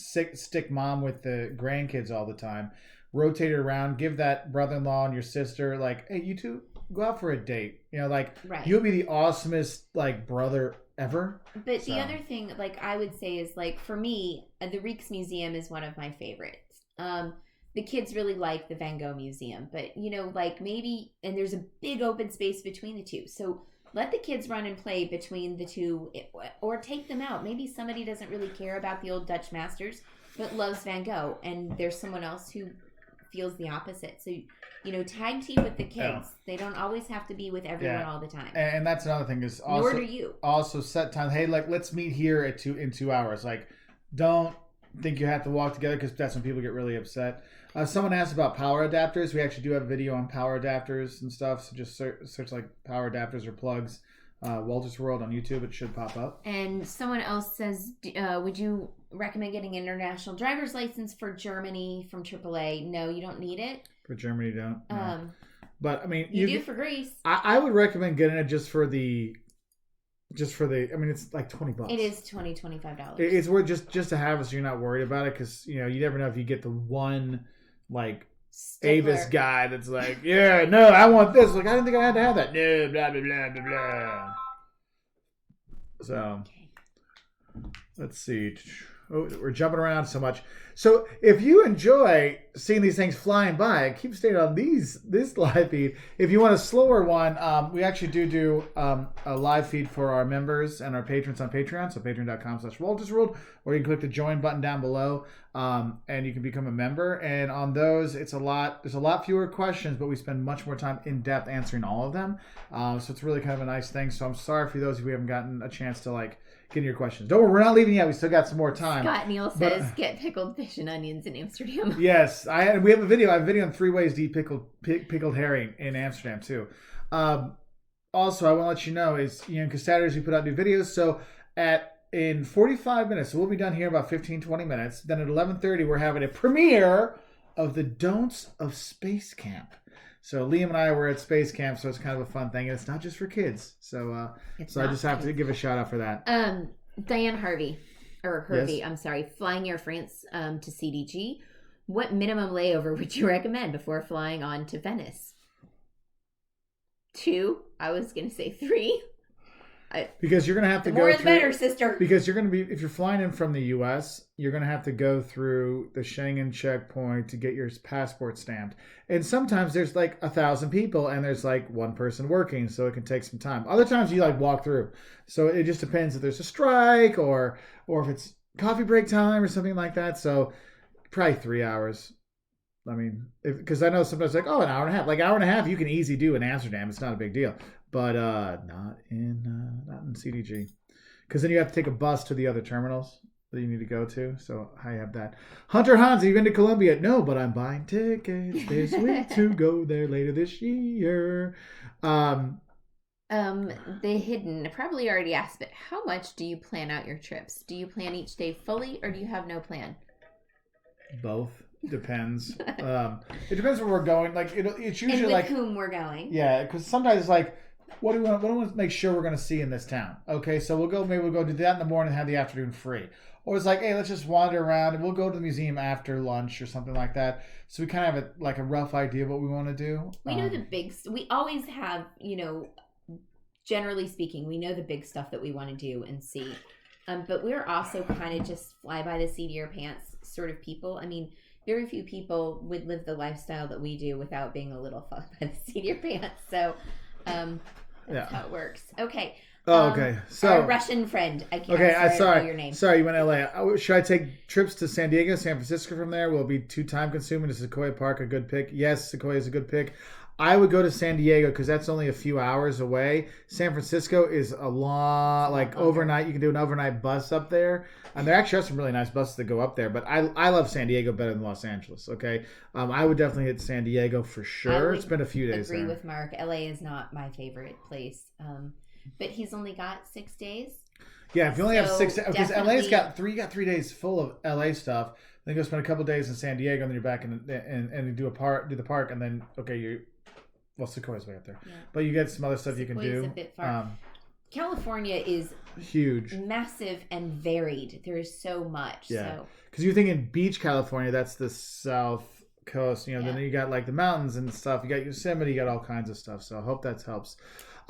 stick mom with the grandkids all the time. Rotate it around. Give that brother-in-law and your sister hey, you two go out for a date. Right. You'll be the awesomest brother ever. But the other thing I would say is for me, the Rijksmuseum is one of my favorites. The kids really like the Van Gogh Museum, but maybe, and there's a big open space between the two, so let the kids run and play between the two, or take them out. Maybe somebody doesn't really care about the old Dutch masters but loves Van Gogh, and there's someone else who feels the opposite. So tag team with the kids. Yeah. They don't always have to be with everyone all the time. And that's another thing is also, nor do you. Also set time. Hey, let's meet here in 2 hours. Don't think you have to walk together, because that's when people get really upset. Someone asked about power adapters. We actually do have a video on power adapters and stuff. So just search power adapters or plugs. Wolters World on YouTube. It should pop up. And someone else says, would you recommend getting an international driver's license for Germany from AAA? No, you don't need it. For Germany, you don't. No. But you do for Greece. I would recommend getting it just for the. It's $20. It is $25. It's worth just to have it, so you're not worried about it, because you never know if you get the one Avis guy that's yeah, no, I want this. I didn't think I had to have that. No, blah blah blah blah blah. So let's see.
we're jumping around so much. So if you enjoy seeing these things flying by, keep staying on this live feed. If you want a slower one, we actually do a live feed for our members and our patrons on Patreon. So patreon.com/Wolters World, or you can click the join button down below, and you can become a member. And on those, there's a lot fewer questions, but we spend much more time in depth answering all of them. So it's really kind of a nice thing. So I'm sorry for those of you who haven't gotten a chance to get your questions. Don't worry, we're not leaving yet. We still got some more time.
Scott Neal says, get pickled fish and onions in Amsterdam.
Yes, we have a video. I have a video on 3 ways to eat pickled herring in Amsterdam too. Also, I want to let you know because Saturdays we put out new videos. So in 45 minutes, so we'll be done here about 15-20 minutes. Then at 11:30, we're having a premiere of the Don'ts of Space Camp. So Liam and I were at Space Camp, so it's kind of a fun thing, and it's not just for kids. So I just have to give a shout out for that.
Diane Hervey,
Yes.
I'm sorry, flying Air France to CDG. What minimum layover would you recommend before flying on to Venice? 2. I was going to say 3.
Because you're going to have to go
more
through...
More is better, sister.
Because you're going to be... If you're flying in from the U.S., you're going to have to go through the Schengen checkpoint to get your passport stamped. And sometimes there's 1,000 people and there's one person working, so it can take some time. Other times you walk through. So it just depends if there's a strike or if it's coffee break time or something like that. So probably 3 hours. I mean, because I know sometimes an hour and a half. Hour and a half you can easily do in Amsterdam. It's not a big deal. But not in CDG, because then you have to take a bus to the other terminals that you need to go to. So I have that. Hunter Hans, have you been to Colombia? No, but I'm buying tickets this week to go there later this year.
The hidden probably already asked, but how much do you plan out your trips? Do you plan each day fully, or do you have no plan?
Both. Depends. It depends where we're going. It's usually
and with whom we're going.
Yeah, because sometimes it's what do we want to make sure we're going to see in this town? Okay, so we'll go do that in the morning and have the afternoon free. Or it's hey, let's just wander around and we'll go to the museum after lunch or something like that. So we kind of have a rough idea of what we want to do.
We know the we always have, generally speaking, we know the big stuff that we want to do and see. But we're also kind of just fly by the seat of your pants sort of people. I mean, very few people would live the lifestyle that we do without being a little fly by the seat of your pants. So, that's how it works. Okay.
Okay. So
our Russian friend. I can't.
Okay.
I don't know your name.
Sorry, you went to LA. Should I take trips to San Diego, San Francisco from there? Will it be too time consuming? Is Sequoia Park a good pick? Yes, Sequoia is a good pick. I would go to San Diego because that's only a few hours away. San Francisco is a lot, overnight. You can do an overnight bus up there. And there actually are some really nice buses that go up there. But I love San Diego better than Los Angeles, okay? I would definitely hit San Diego for sure. It's been a few days
agree with Mark. LA is not my favorite place. But he's only got 6 days.
Yeah, if you only have 6 days. Because LA's got 3 days full of LA stuff. Then you go spend a couple days in San Diego, and then you're back and do the park, and then, Sequoia's way up there. Yeah. But you get some other stuff
Sequoia's
you can do.
A bit far. California is
huge,
massive, and varied. There is so much.
Yeah. Because you're thinking beach California, that's the south coast. Then you got the mountains and stuff. You got Yosemite, you got all kinds of stuff. So I hope that helps.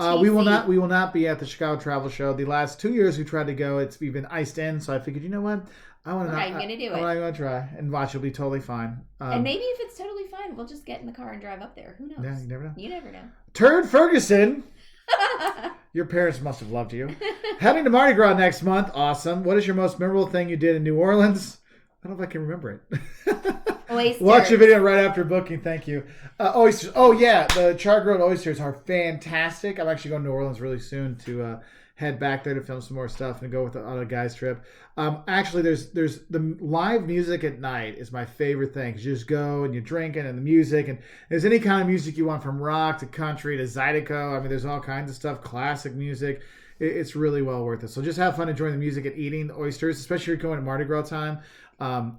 We will not be at the Chicago Travel Show. The last 2 years we tried to go, we've been iced in. So I figured, you know what? I'm going to try and watch. It'll be totally fine.
And maybe if it's totally fine, we'll just get in the car and drive up there. Who knows?
Yeah, you never know.
You never know.
Turd Ferguson. Your parents must have loved you. Heading to Mardi Gras next month. Awesome. What is your most memorable thing you did in New Orleans? I don't know if I can remember it.
Oysters.
Watch your video right after booking. Thank you. Oysters. Oh, yeah. The char-grilled oysters are fantastic. I'm actually going to New Orleans really soon to head back there to film some more stuff and go on a guy's trip. Actually, there's the live music at night is my favorite thing. You just go and you're drinking and the music, and there's any kind of music you want, from rock to country to Zydeco. I mean, there's all kinds of stuff, classic music. It's really well worth it. So just have fun enjoying the music and eating oysters, especially if you're going to Mardi Gras time. I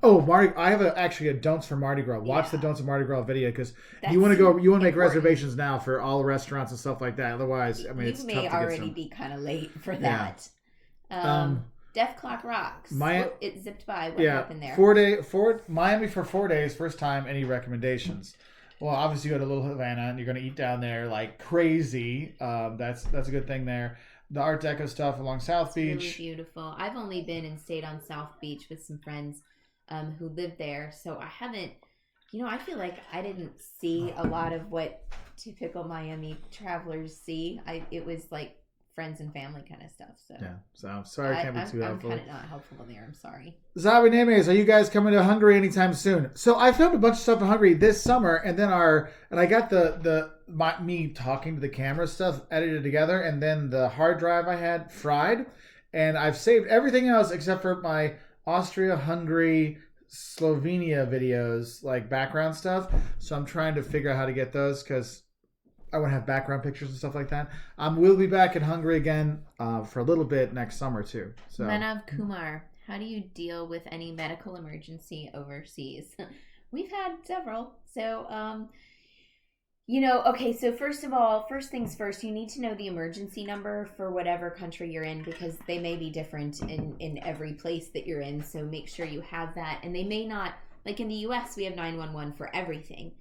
have actually a Don'ts for Mardi Gras. Watch the Don'ts of Mardi Gras video, because you want to make reservations now for all the restaurants and stuff like that. Otherwise, I mean, it's tough to get some.
You may already be kind of late for that. Death Clock Rocks. It zipped by. What happened there?
Miami for 4 days. First time. Any recommendations? Well, obviously you go to Little Havana and you're going to eat down there like crazy. That's a good thing there. the Art Deco stuff along South Beach.
Really beautiful. I've only been and stayed on South Beach with some friends who live there, so I haven't. I feel like I didn't see a lot of what typical Miami travelers see. It was like friends and family kind of stuff. So
yeah. So sorry, I can't be too helpful.
I'm kind of not helpful there. I'm sorry.
Zabi Nemes, are you guys coming to Hungary anytime soon? So I filmed a bunch of stuff in Hungary this summer, and then I got me talking to the camera stuff edited together, and then the hard drive I had fried, and I've saved everything else except for my Austria, Hungary, Slovenia videos, like background stuff. So I'm trying to figure out how to get those because I want to have background pictures and stuff like that. We'll be back in Hungary again for a little bit next summer too. So
Manav Kumar, how do you deal with any medical emergency overseas? We've had several. So okay, so first things first, you need to know the emergency number for whatever country you're in because they may be different in every place that you're in. So make sure you have that. And they may not, like in the US, we have 911 for everything.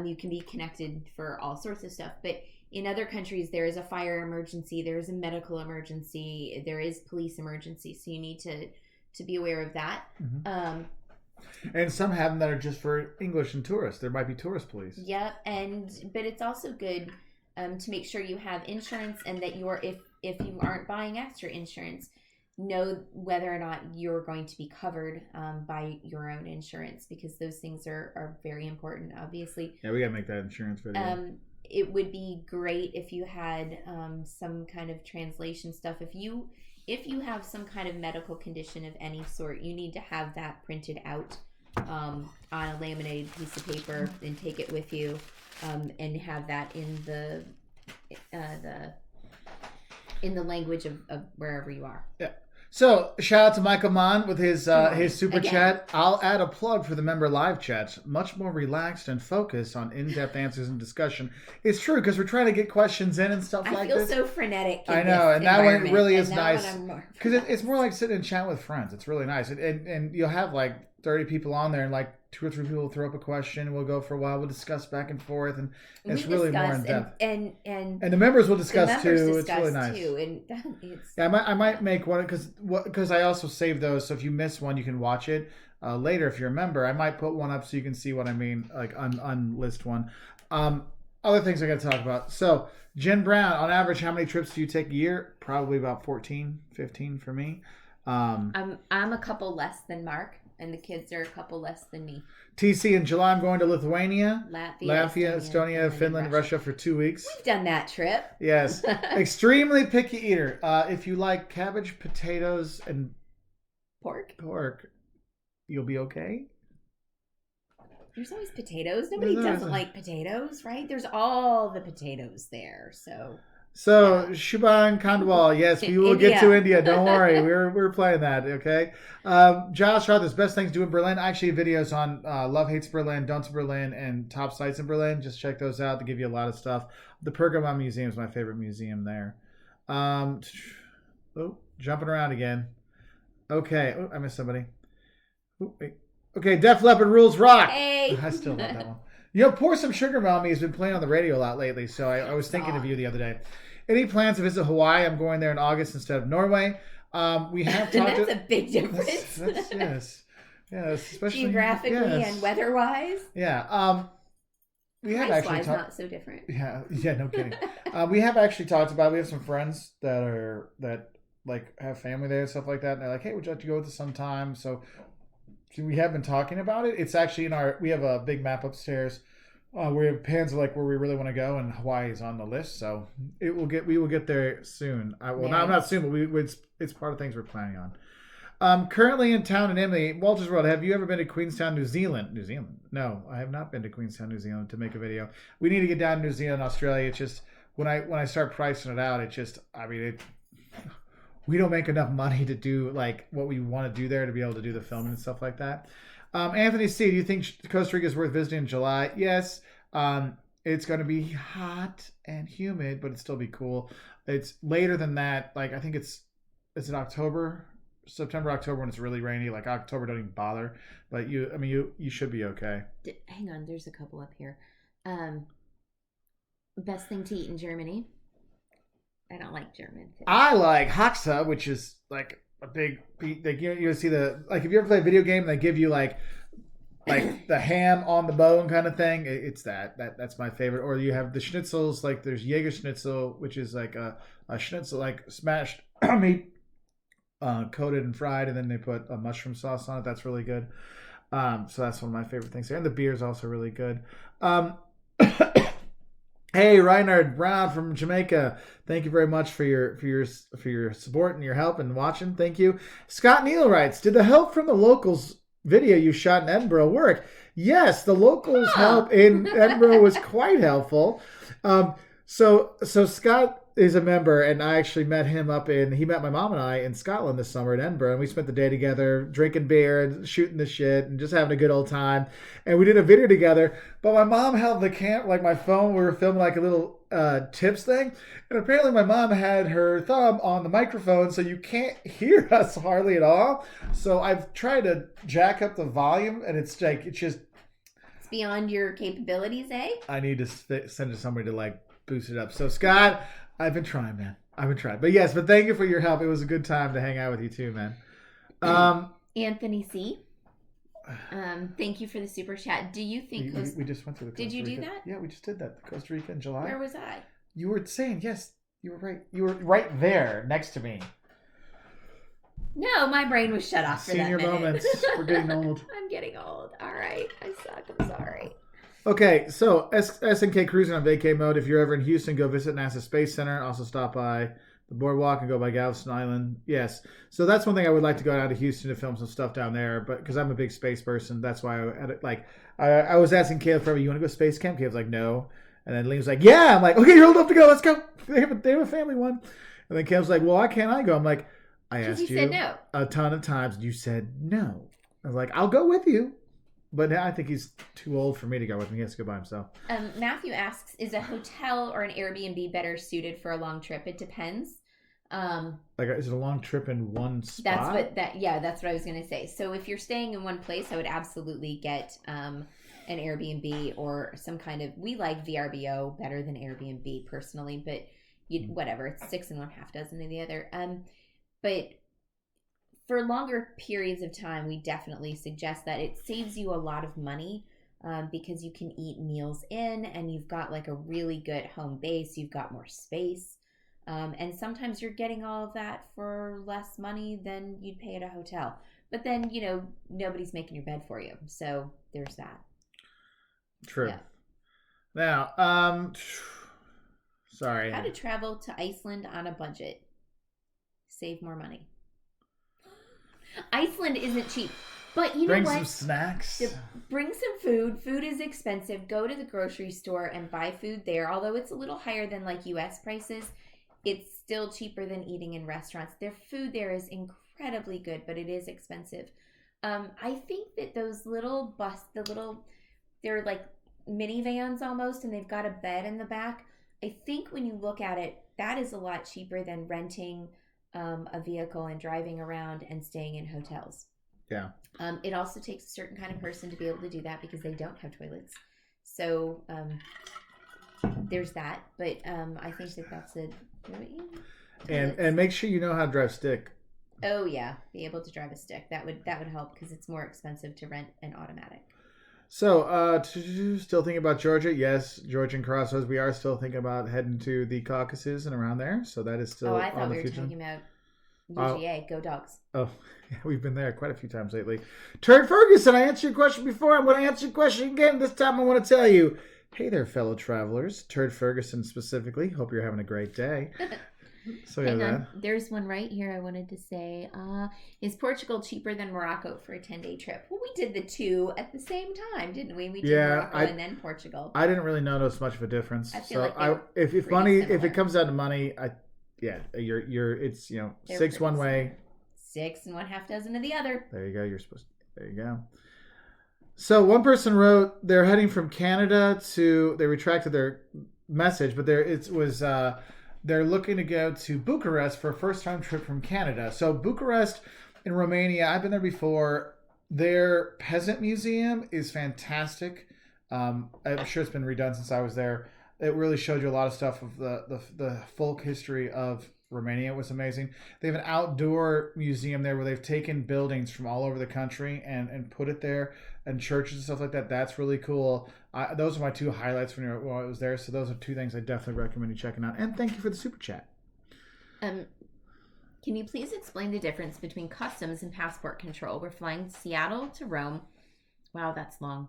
You can be connected for all sorts of stuff. But in other countries, there is a fire emergency, there is a medical emergency, there is police emergency. So you need to be aware of that.
Mm-hmm. And some have them that are just for English and tourists. There might be tourist police.
Yep, but it's also good to make sure you have insurance and that if you aren't buying extra insurance, know whether or not you're going to be covered by your own insurance because those things are very important, obviously.
Yeah, we gotta make that insurance video.
It would be great if you had some kind of translation stuff. If you have some kind of medical condition of any sort, you need to have that printed out on a laminated piece of paper and take it with you and have that in the language of wherever you are.
Yeah. So, shout out to Michael Mann with his super chat. I'll add a plug for the member live chats. Much more relaxed and focused on in-depth answers and discussion. It's true, because we're trying to get questions in and stuff like this.
I feel so frenetic
I know, and that one really is nice. Because it's more like sitting and chatting with friends. It's really nice. And you'll have like 30 people on there, and like 2 or 3 people will throw up a question. We'll go for a while. We'll discuss back and forth, and it's really more in depth. And the members will discuss too. It's really nice. I might make one because I also save those. So if you miss one, you can watch it later if you're a member. I might put one up so you can see what I mean, like unlist one. Other things I got to talk about. So Jen Brown, on average, how many trips do you take a year? Probably about 14, 15 for me.
I'm a couple less than Mark. And the kids are a couple less than me.
TC, in July, I'm going to Lithuania,
Latvia,
Estonia, Finland, Russia for 2 weeks.
We've done that trip.
Yes. Extremely picky eater. If you like cabbage, potatoes, and pork, you'll be okay.
There's always potatoes. Nobody doesn't like potatoes, right? There's all the potatoes there, So
Shubhan Kandwal, yes, we will get to India. Don't worry, we're playing that. Okay. Josh Arthur's best things to do in Berlin. Actually, videos on Love Hates Berlin, Don't to Berlin, and top sites in Berlin. Just check those out. They give you a lot of stuff. The Pergamon Museum is my favorite museum there. Jumping around again. Okay. Oh, I missed somebody. Oh, wait. Okay, Def Leppard Rules Rock.
Hey.
I still love that one. Pour Some Sugar Mommy has been playing on the radio a lot lately, so I was thinking of you the other day. Any plans to visit Hawaii? I'm going there in August instead of Norway. We have talked.
That's a big difference.
Yes, especially
geographically and weather-wise.
Yeah. We have actually talked.
Not so different.
Yeah. No kidding. We have actually talked about. We have some friends that have family there and stuff like that, and they're like, "Hey, would you like to go with us sometime?" So we have been talking about it. It's actually we have a big map upstairs. We have plans of where we really want to go, and Hawaii is on the list. So we will get there soon. Not soon, but it's part of things we're planning on. Currently in town in Emily, Wolters World. Have you ever been to Queenstown, New Zealand? New Zealand? No, I have not been to Queenstown, New Zealand to make a video. We need to get down to New Zealand, Australia. It's just when I start pricing it out, we don't make enough money to do what we want to do there to be able to do the filming and stuff like that. Anthony C, do you think Costa Rica is worth visiting in July? Yes. It's going to be hot and humid, but it'd still be cool. It's later than that. I think it's in October, September, October when it's really rainy. October don't even bother. But you should be okay.
Hang on, there's a couple up here. Best thing to eat in Germany? I don't like German fish.
I like Haxa, which is like a big, like you see like if you ever play a video game, they give you like the ham on the bone kind of thing. It's that's my favorite. Or you have the schnitzels, like there's Jaeger schnitzel, which is like a schnitzel, like smashed meat, coated and fried, and then they put a mushroom sauce on it. That's really good. So that's one of my favorite things. And the beer is also really good. Hey, Reinhard Brown from Jamaica. Thank you very much for your support and your help and watching. Thank you. Scott Neal writes, did the help from the locals video you shot in Edinburgh work? Yes, the locals' help in Edinburgh was quite helpful. So Scott is a member, and I actually met him he met my mom and I in Scotland this summer in Edinburgh, and we spent the day together drinking beer and shooting the shit and just having a good old time. And we did a video together, but my mom held like my phone, we were filming like a little tips thing, and apparently my mom had her thumb on the microphone, so you can't hear us hardly at all. So I've tried to jack up the volume, and it's
beyond your capabilities, eh?
I need to send it to somebody to like boost it up. So Scott, I've been trying, man. But yes, but thank you for your help. It was a good time to hang out with you too, man.
Anthony C. Thank you for the super chat. Do you think
we just went through the Costa
Did you
Rica.
do that?
Yeah, we just did that. Costa Rica in July.
Where was I?
You were saying, yes, you were right. You were right there next to me.
No, my brain was shut off for
Senior
that minute.
moments. We're getting old.
I'm getting old. All right. I suck. I'm sorry.
Okay, so SNK Cruising on vacay mode. If you're ever in Houston, go visit NASA Space Center. Also stop by the boardwalk and go by Galveston Island. Yes. So that's one thing I would like to go out to Houston to film some stuff down there. But because I'm a big space person, that's why I was asking Caleb forever, you want to go space camp? Caleb's like, no. And then Liam's like, yeah. I'm like, okay, you're old enough to go. Let's go. They have a family one. And then Caleb's like, well, why can't I go? I'm like, I asked you
said no
a ton of times, and you said no. I was like, I'll go with you. But I think he's too old for me to go with me. He has to go by himself.
Matthew asks, is a hotel or an Airbnb better suited for a long trip? It depends.
Is it a long trip in one spot?
That's what I was going to say. So if you're staying in one place, I would absolutely get an Airbnb or some kind of, we like VRBO better than Airbnb personally, but whatever, it's 6 and 1/2 dozen of the other. But for longer periods of time, we definitely suggest that. It saves you a lot of money because you can eat meals in, and you've got like a really good home base. You've got more space. And sometimes you're getting all of that for less money than you'd pay at a hotel. But then, nobody's making your bed for you. So there's that.
True.
Yeah.
Now, sorry.
How to travel to Iceland on a budget. Save more money. Iceland isn't cheap, but you know what?
Bring some snacks.
Bring some food. Food is expensive. Go to the grocery store and buy food there. Although it's a little higher than like U.S. prices, it's still cheaper than eating in restaurants. Their food there is incredibly good, but it is expensive. I think that those little they're like minivans almost, and they've got a bed in the back. I think when you look at it, that is a lot cheaper than renting a vehicle and driving around and staying in hotels.
Yeah.
It also takes a certain kind of person to be able to do that because they don't have toilets. So there's that. But I think that's a...
And make sure you know how to drive stick.
Oh yeah, be able to drive a stick. That would help because it's more expensive to rent an automatic.
So, still thinking about Georgia? Yes, Georgian Crossroads. We are still thinking about heading to the Caucasus and around there. So that is still.
Oh, I thought
on
we
the
were
future.
talking about UGA. Go Dogs.
Oh, yeah, we've been there quite a few times lately. Turd Ferguson, I answered your question before. I'm going to answer your question again. This time I want to tell you, hey there, fellow travelers. Turd Ferguson specifically. Hope you're having a great day. So
Hang on. There's one right here I wanted to say. Is Portugal cheaper than Morocco for a 10-day trip? Well, we did the two at the same time, didn't we? We did Morocco and then Portugal.
I didn't really notice much of a difference.
I feel like
if it comes down to money, it's 6 one way,
6 and 1/2 dozen of the other.
There you go. There you go. So one person wrote they're heading from Canada they retracted their message, but they're looking to go to Bucharest for a first-time trip from Canada. So Bucharest in Romania, I've been there before. Their peasant museum is fantastic. I'm sure it's been redone since I was there. It really showed you a lot of stuff of the folk history of Romania. It was amazing. They have an outdoor museum there where they've taken buildings from all over the country and put it there, and churches and stuff like that. That's really cool. Those are my two highlights while I was there. So those are two things I definitely recommend you checking out. And thank you for the super chat.
Can you please explain the difference between customs and passport control? We're flying Seattle to Rome. Wow, that's long.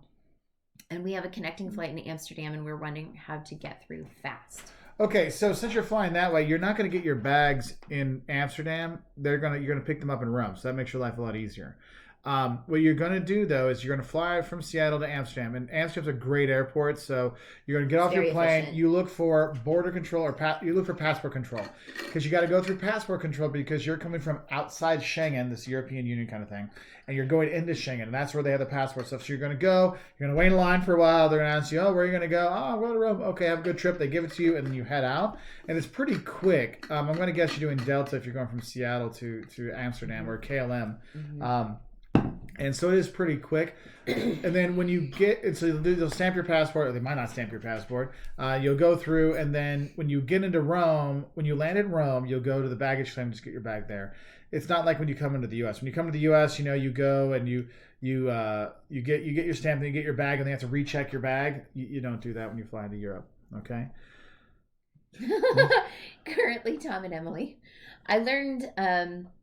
And we have a connecting flight in Amsterdam, and we're wondering how to get through fast.
Okay, so since you're flying that way, you're not going to get your bags in Amsterdam. You're going to pick them up in Rome, so that makes your life a lot easier. What you're going to do, though, is you're going to fly from Seattle to Amsterdam. And Amsterdam's a great airport, so you're going to get off your plane. Efficient. You look for border control or you look for passport control. Because you got to go through passport control because you're coming from outside Schengen, this European Union kind of thing, and you're going into Schengen. And that's where they have the passport stuff. So you're going to wait in line for a while. They're going to ask you, oh, where are you going to go? Oh, we're to Rome. Okay, have a good trip. They give it to you, and then you head out. And it's pretty quick. I'm going to guess you're doing Delta if you're going from Seattle to Amsterdam or KLM. Mm-hmm. And so it is pretty quick. And then when you get, so they'll stamp your passport, or they might not stamp your passport. You'll go through, and then when you get into Rome, when you land in Rome, you'll go to the baggage claim and just get your bag there. It's not like when you come into the U.S. When you come to the U.S., you go and you get your stamp, and you get your bag, and they have to recheck your bag. You don't do that when you fly into Europe. Okay.
Currently, Tom and Emily. I learned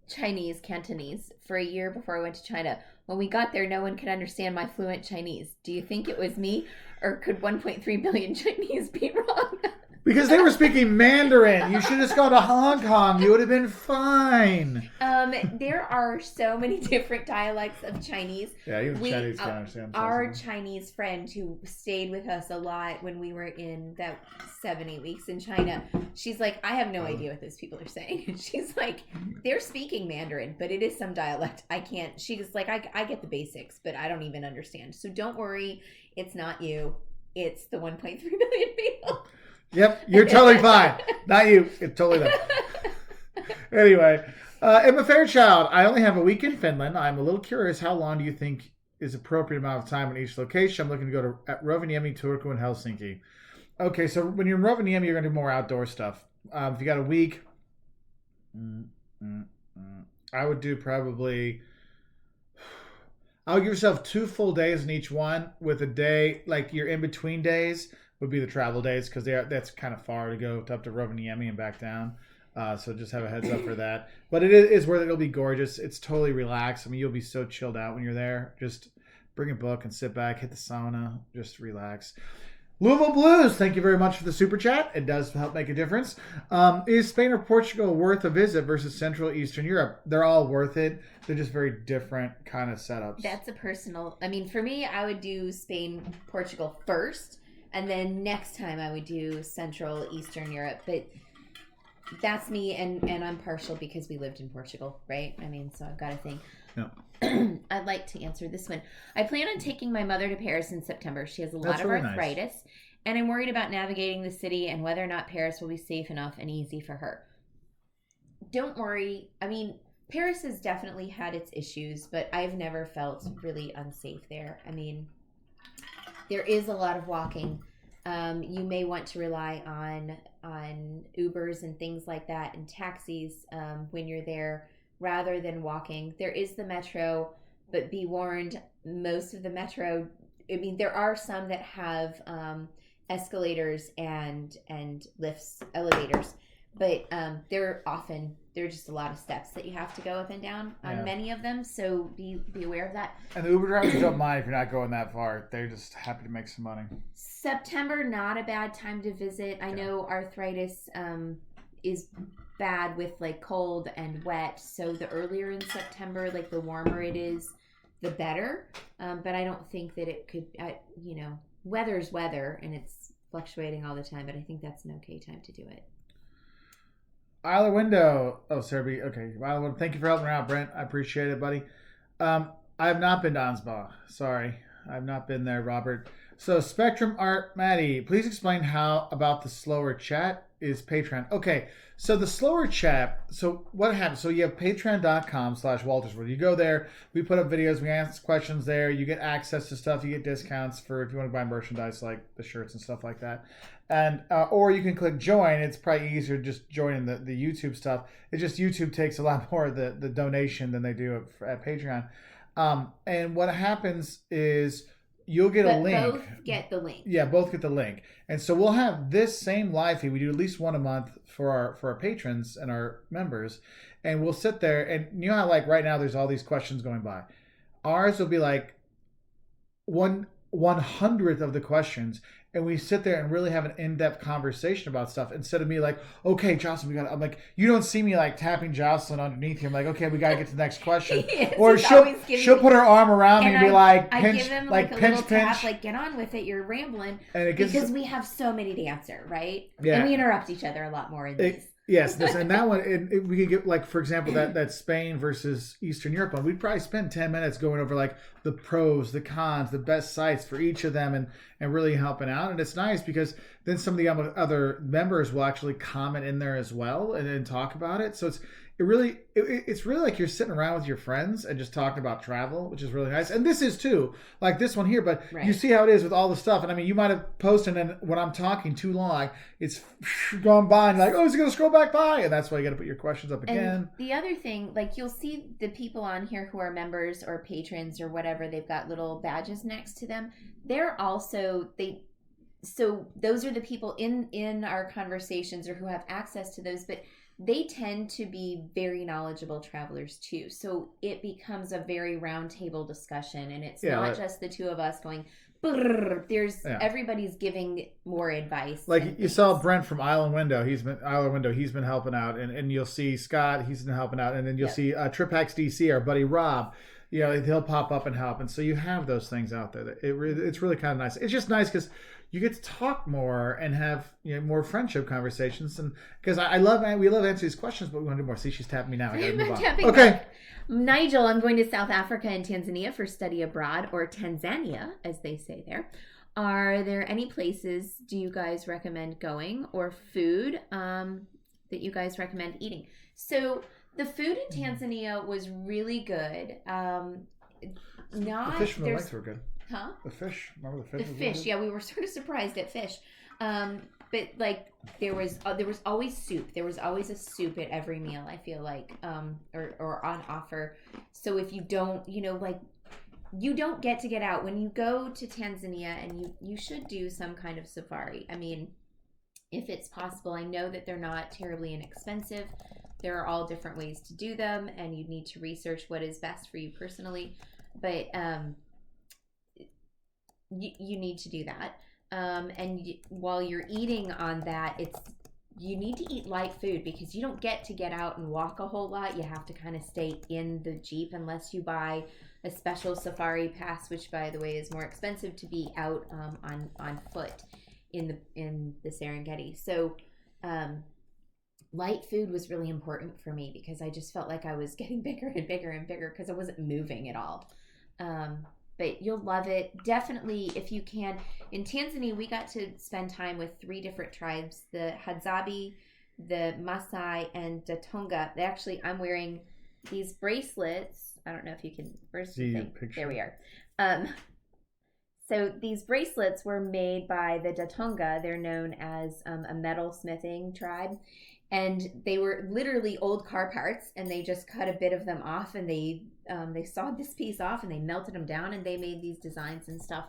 Chinese, Cantonese, for a year before I went to China. When we got there, no one could understand my fluent Chinese. Do you think it was me, or could 1.3 billion Chinese be wrong?
Because they were speaking Mandarin. You should have just gone to Hong Kong. You would have been fine.
There are so many different dialects of Chinese.
Yeah, even Chinese can understand.
Our Chinese friend who stayed with us a lot when we were in that 7-8 weeks in China, she's like, I have no idea what those people are saying. She's like, they're speaking Mandarin, but it is some dialect. I can't. She's like, I get the basics, but I don't even understand. So don't worry. It's not you. It's the 1.3 billion people.
Yep, you're totally fine. Not you. It's totally them. Anyway, Emma Fairchild, I only have a week in Finland. I'm a little curious, how long do you think is appropriate amount of time in each location? I'm looking to go to Rovaniemi, Turku, and Helsinki. Okay, so when you're in Rovaniemi, you're going to do more outdoor stuff. If you got a week, I would do probably... I would give yourself 2 full days in each one, with a day, like your in-between days would be the travel days, because that's kind of far to go up to Rovaniemi and back down. So just have a heads up for that. But it is worth it. It'll be gorgeous. It's totally relaxed. I mean, you'll be so chilled out when you're there. Just bring a book and sit back, hit the sauna, just relax. Louisville Blues, thank you very much for the super chat. It does help make a difference. Is Spain or Portugal worth a visit versus Central Eastern Europe? They're all worth it. They're just very different kind of setups.
That's a personal... I mean, for me, I would do Spain, Portugal first. And then next time I would do Central Eastern Europe. But that's me, and I'm partial because we lived in Portugal, right? I mean, so I've got to think.
Yeah.
I'd like to answer this one. I plan on taking my mother to Paris in September. She has a lot of arthritis. Nice. And I'm worried about navigating the city and whether or not Paris will be safe enough and easy for her. Don't worry. I mean, Paris has definitely had its issues, but I've never felt really unsafe there. I mean... There is a lot of walking. You may want to rely on Ubers and things like that and taxis when you're there rather than walking. There is the metro, but be warned, most of the metro, I mean, there are some that have escalators and lifts, elevators, but there are just a lot of steps that you have to go up and down on many of them, so be aware of that.
And the Uber drivers don't mind if you're not going that far. They're just happy to make some money.
September, not a bad time to visit. I know arthritis is bad with like cold and wet, so the earlier in September, like the warmer it is, the better. But I don't think that it could, weather's weather, and it's fluctuating all the time, but I think that's an okay time to do it.
Isla Window. Oh, Serby. Okay. Isla Window. Thank you for helping me out, Brent. I appreciate it, buddy. I have not been to Ansbach. Sorry. I have not been there, Robert. So, Spectrum Art, Maddie, please explain how about the slower chat. is Patreon. Okay, so the slower chat. So what happens? So you have patreon.com/Wolters World. You go there. We put up videos. We answer questions there. You get access to stuff. You get discounts for if you want to buy merchandise like the shirts and stuff like that. And or you can click join. It's probably easier just joining the YouTube stuff. It's just YouTube takes a lot more of the donation than they do at Patreon. And what happens is you'll get a link.
Both get the link.
Yeah, both get the link. And so we'll have this same live feed. We do at least one a month for our patrons and our members. And we'll sit there and you know how like right now there's all these questions going by. Ours will be like 1/100th of the questions. And we sit there and really have an in-depth conversation about stuff instead of me like, okay, Jocelyn, I'm like, you don't see me like tapping Jocelyn underneath you. I'm like, okay, we got to get to the next question. Yes, or she'll put her arm around me and be like,
I
pinch,
give him
like
a
pinch,
little
pinch.
tap, like get on with it, you're rambling.
And
because we have so many to answer, right?
Yeah.
And we interrupt each other a lot more in these.
Yes, and that one, we could get, like, for example, that Spain versus Eastern Europe one, we'd probably spend 10 minutes going over, like, the pros, the cons, the best sites for each of them and really helping out. And it's nice because then some of the other members will actually comment in there as well and talk about it. So it's really like you're sitting around with your friends and just talking about travel, which is really nice. And this is too, like this one here, but right. You see how it is with all the stuff. And I mean, you might have posted and when I'm talking too long, it's gone by and like, oh, is it going to scroll back by? And that's why you got to put your questions up again.
And the other thing, like you'll see the people on here who are members or patrons or whatever, they've got little badges next to them. They're also, so those are the people in our conversations or who have access to those, but they tend to be very knowledgeable travelers too. So it becomes a very roundtable discussion and it's not just the two of us going, everybody's giving more advice.
Like you saw Brent from Island Window. He's been helping out and you'll see Scott, he's been helping out. And then you'll see Trip Hacks DC, our buddy Rob. You know, he'll pop up and help. And so you have those things out there. It's really kind of nice. It's just nice because you get to talk more and have more friendship conversations. And because we love answering these questions, but we want to do more. See, she's tapping me now. I gotta move on. Okay.
Back. Nigel, I'm going to South Africa and Tanzania for study abroad, or Tanzania, as they say there. Are there any places do you guys recommend going or food that you guys recommend eating? So the food in Tanzania was really good.
The fish from the lakes were good.
Huh?
The fish. Remember the fish?
The fish. Yeah, we were sort of surprised at fish. But like there was always soup. There was always a soup at every meal. I feel like, or on offer. So if you don't, you don't get out when you go to Tanzania, and you should do some kind of safari. I mean, if it's possible. I know that they're not terribly inexpensive. There are all different ways to do them, and you need to research what is best for you personally. But you need to do that. While you're eating on that, you need to eat light food because you don't get out and walk a whole lot. You have to kind of stay in the Jeep unless you buy a special safari pass, which by the way is more expensive to be out on foot in the Serengeti. So light food was really important for me because I just felt like I was getting bigger and bigger and bigger because I wasn't moving at all. But you'll love it. Definitely, if you can. In Tanzania, we got to spend time with 3 different tribes, the Hadzabe, the Maasai, and Datonga. I'm wearing these bracelets. I don't know if you can... Where's the thing?
Picture.
There we are. So these bracelets were made by the Datonga. They're known as a metal smithing tribe. And they were literally old car parts, and they just cut a bit of them off, and they sawed this piece off, and they melted them down, and they made these designs and stuff.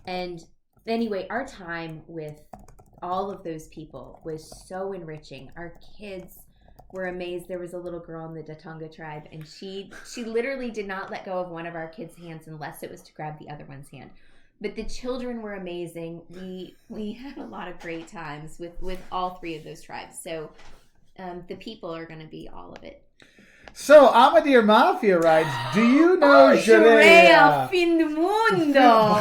And anyway, our time with all of those people was so enriching. Our kids were amazed. There was a little girl in the Datonga tribe, and she literally did not let go of one of our kids' hands unless it was to grab the other one's hand. But the children were amazing. We had a lot of great times with all 3 of those tribes. So the people are going to be all of it.
So Amadeir Mafia writes, do you know Jurea?
Fin do mundo.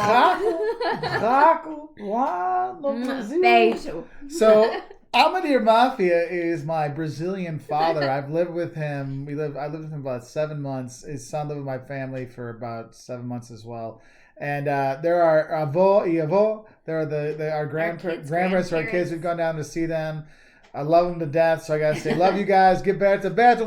Beijo.
So Amadeir Mafia is my Brazilian father. I've lived with him. I lived with him about 7 months. His son lived with my family for about 7 months as well. And there are avó y avó. There are our grandparents, our kids. We've gone down to see them. I love them to death, so I gotta say, love you guys. Get back to bed.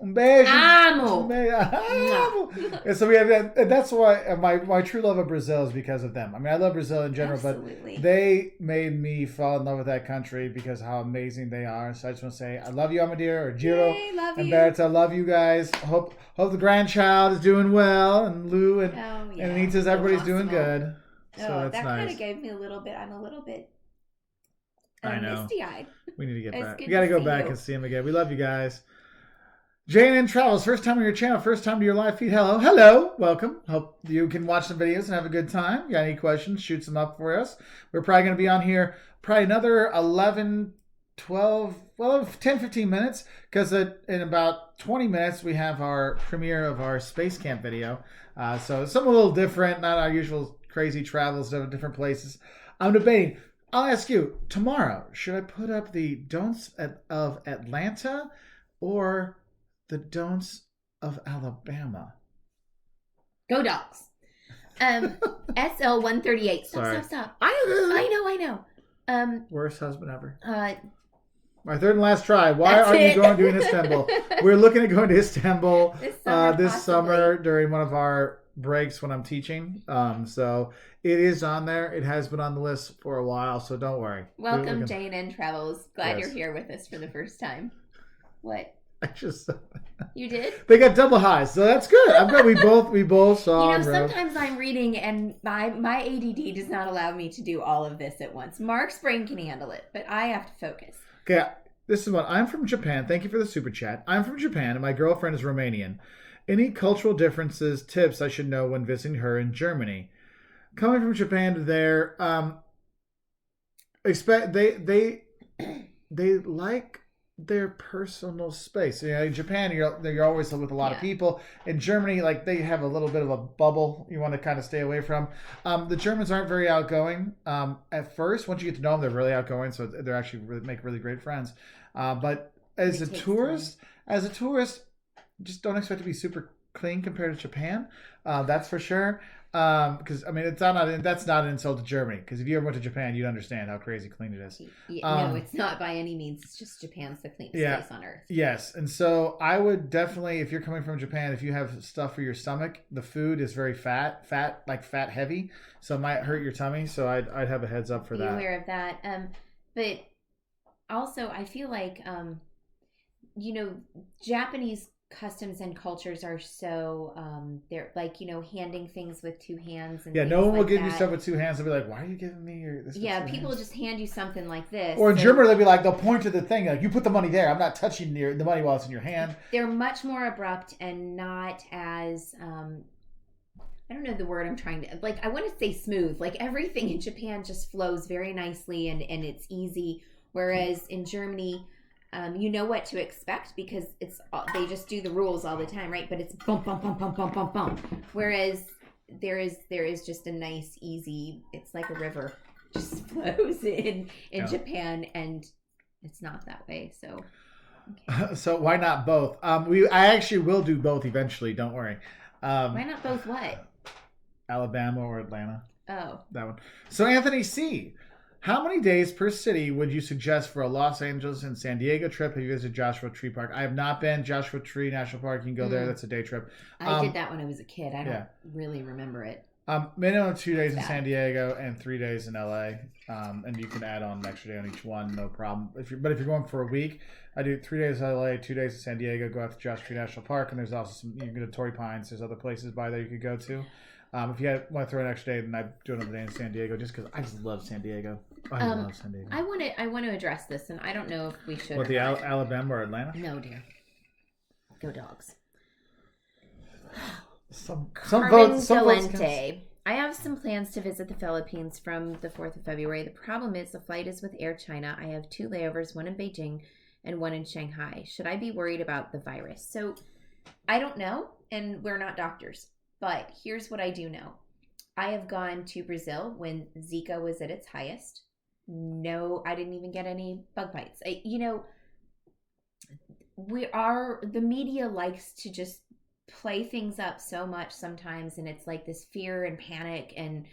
Beijo.
Amo.
Amo. And so we have, and that's why my true love of Brazil is because of them. I mean, I love Brazil in general,
Absolutely.
but they made me fall in love with that country because of how amazing they are. So I just want to say, I love you, Amadir, or Giro, and Berta. Love you guys. Hope the grandchild is doing well, and Lou and Anita's, everybody's doing good. So that's
that
nice.
kind of gave me a little bit. I'm a little bit.
I know.
Misty-eyed.
We need to get back. We got to go back and see him again. We love you guys. J&N Travels, first time on your channel, first time to your live feed. Hello, welcome. Hope you can watch some videos and have a good time. You got any questions, shoot some up for us. We're probably going to be on here probably another 11, 12, 10, 15 minutes, because in about 20 minutes we have our premiere of our space camp video. So something a little different, not our usual crazy travels to different places. I'm debating. I'll ask you, tomorrow, should I put up the don'ts of Atlanta or the don'ts of Alabama?
Go Dogs. SL138. Stop. I know.
Worst husband ever. My third and last try. Why are you going to Istanbul? We're looking at going to Istanbul this summer during one of our breaks when I'm teaching. So it is on there. It has been on the list for a while, so don't worry.
Welcome, J&N Travels. Glad you're here with us for the first time. What?
I just
You did?
They got double highs, so that's good. I'm glad we both saw.
Sometimes I'm reading and my ADD does not allow me to do all of this at once. Mark's brain can handle it, but I have to focus.
Okay, this is one. I'm from Japan. Thank you for the super chat. I'm from Japan, and my girlfriend is Romanian. Any cultural differences, tips I should know when visiting her in Germany? Coming from Japan to there, they like their personal space. You know, in Japan, you're always with a lot of people. In Germany, like they have a little bit of a bubble you want to kind of stay away from. The Germans aren't very outgoing at first. Once you get to know them, they're really outgoing, so they're actually make really great friends. But as a tourist, just don't expect to be super clean compared to Japan. That's for sure. Because I mean, that's not an insult to Germany. Because if you ever went to Japan, you'd understand how crazy clean it is.
No, it's not by any means. It's just Japan's the cleanest place on earth.
Yes, and so I would definitely, if you're coming from Japan, if you have stuff for your stomach, the food is very fat heavy, so it might hurt your tummy. So I'd have a heads up for that.
Be aware of that. But also, I feel like Japanese customs and cultures are so they're like handing things with two hands and
no one will give you stuff with two hands. They'll be like, why are you giving me this?
People just hand you something like this,
or in Germany they'll be like, they'll point to the thing like, you put the money there, I'm not touching the money while it's in your hand.
They're much more abrupt and not as I don't know the word I'm trying to, like, I want to say smooth. Like everything in Japan just flows very nicely and it's easy, whereas in Germany you know what to expect because they just do the rules all the time, right? But it's bump, bump, bump, bump, bump, bump, bump. Whereas there is just a nice, easy. It's like a river, just flows in Japan, and it's not that way. So,
okay. So why not both? I actually will do both eventually. Don't worry.
Why not both? What?
Alabama or Atlanta?
Oh,
that one. So Anthony C. How many days per city would you suggest for a Los Angeles and San Diego trip? Have you visited Joshua Tree Park? I have not been. Joshua Tree National Park. You can go there. That's a day trip.
I did that when I was a kid. I don't really remember it.
Minimum 2 days in San Diego and 3 days in LA. And you can add on an extra day on each one, no problem. If you're going for a week, I do 3 days in LA, 2 days in San Diego, go out to Joshua Tree National Park, and there's also some, you can go to Torrey Pines. There's other places by there you could go to. If you want to throw an extra day, then I do another day in San Diego, just because I just love San Diego. I love San Diego.
I want to address this, and I don't know if we should.
What, the Alabama or Atlanta?
No, dear. Go Dogs.
Some
votes. I have some plans to visit the Philippines from the 4th of February. The problem is the flight is with Air China. I have 2 layovers, one in Beijing and one in Shanghai. Should I be worried about the virus? So I don't know, and we're not doctors. But here's what I do know. I have gone to Brazil when Zika was at its highest. No, I didn't even get any bug bites. The media likes to just play things up so much sometimes, and it's like this fear and panic, and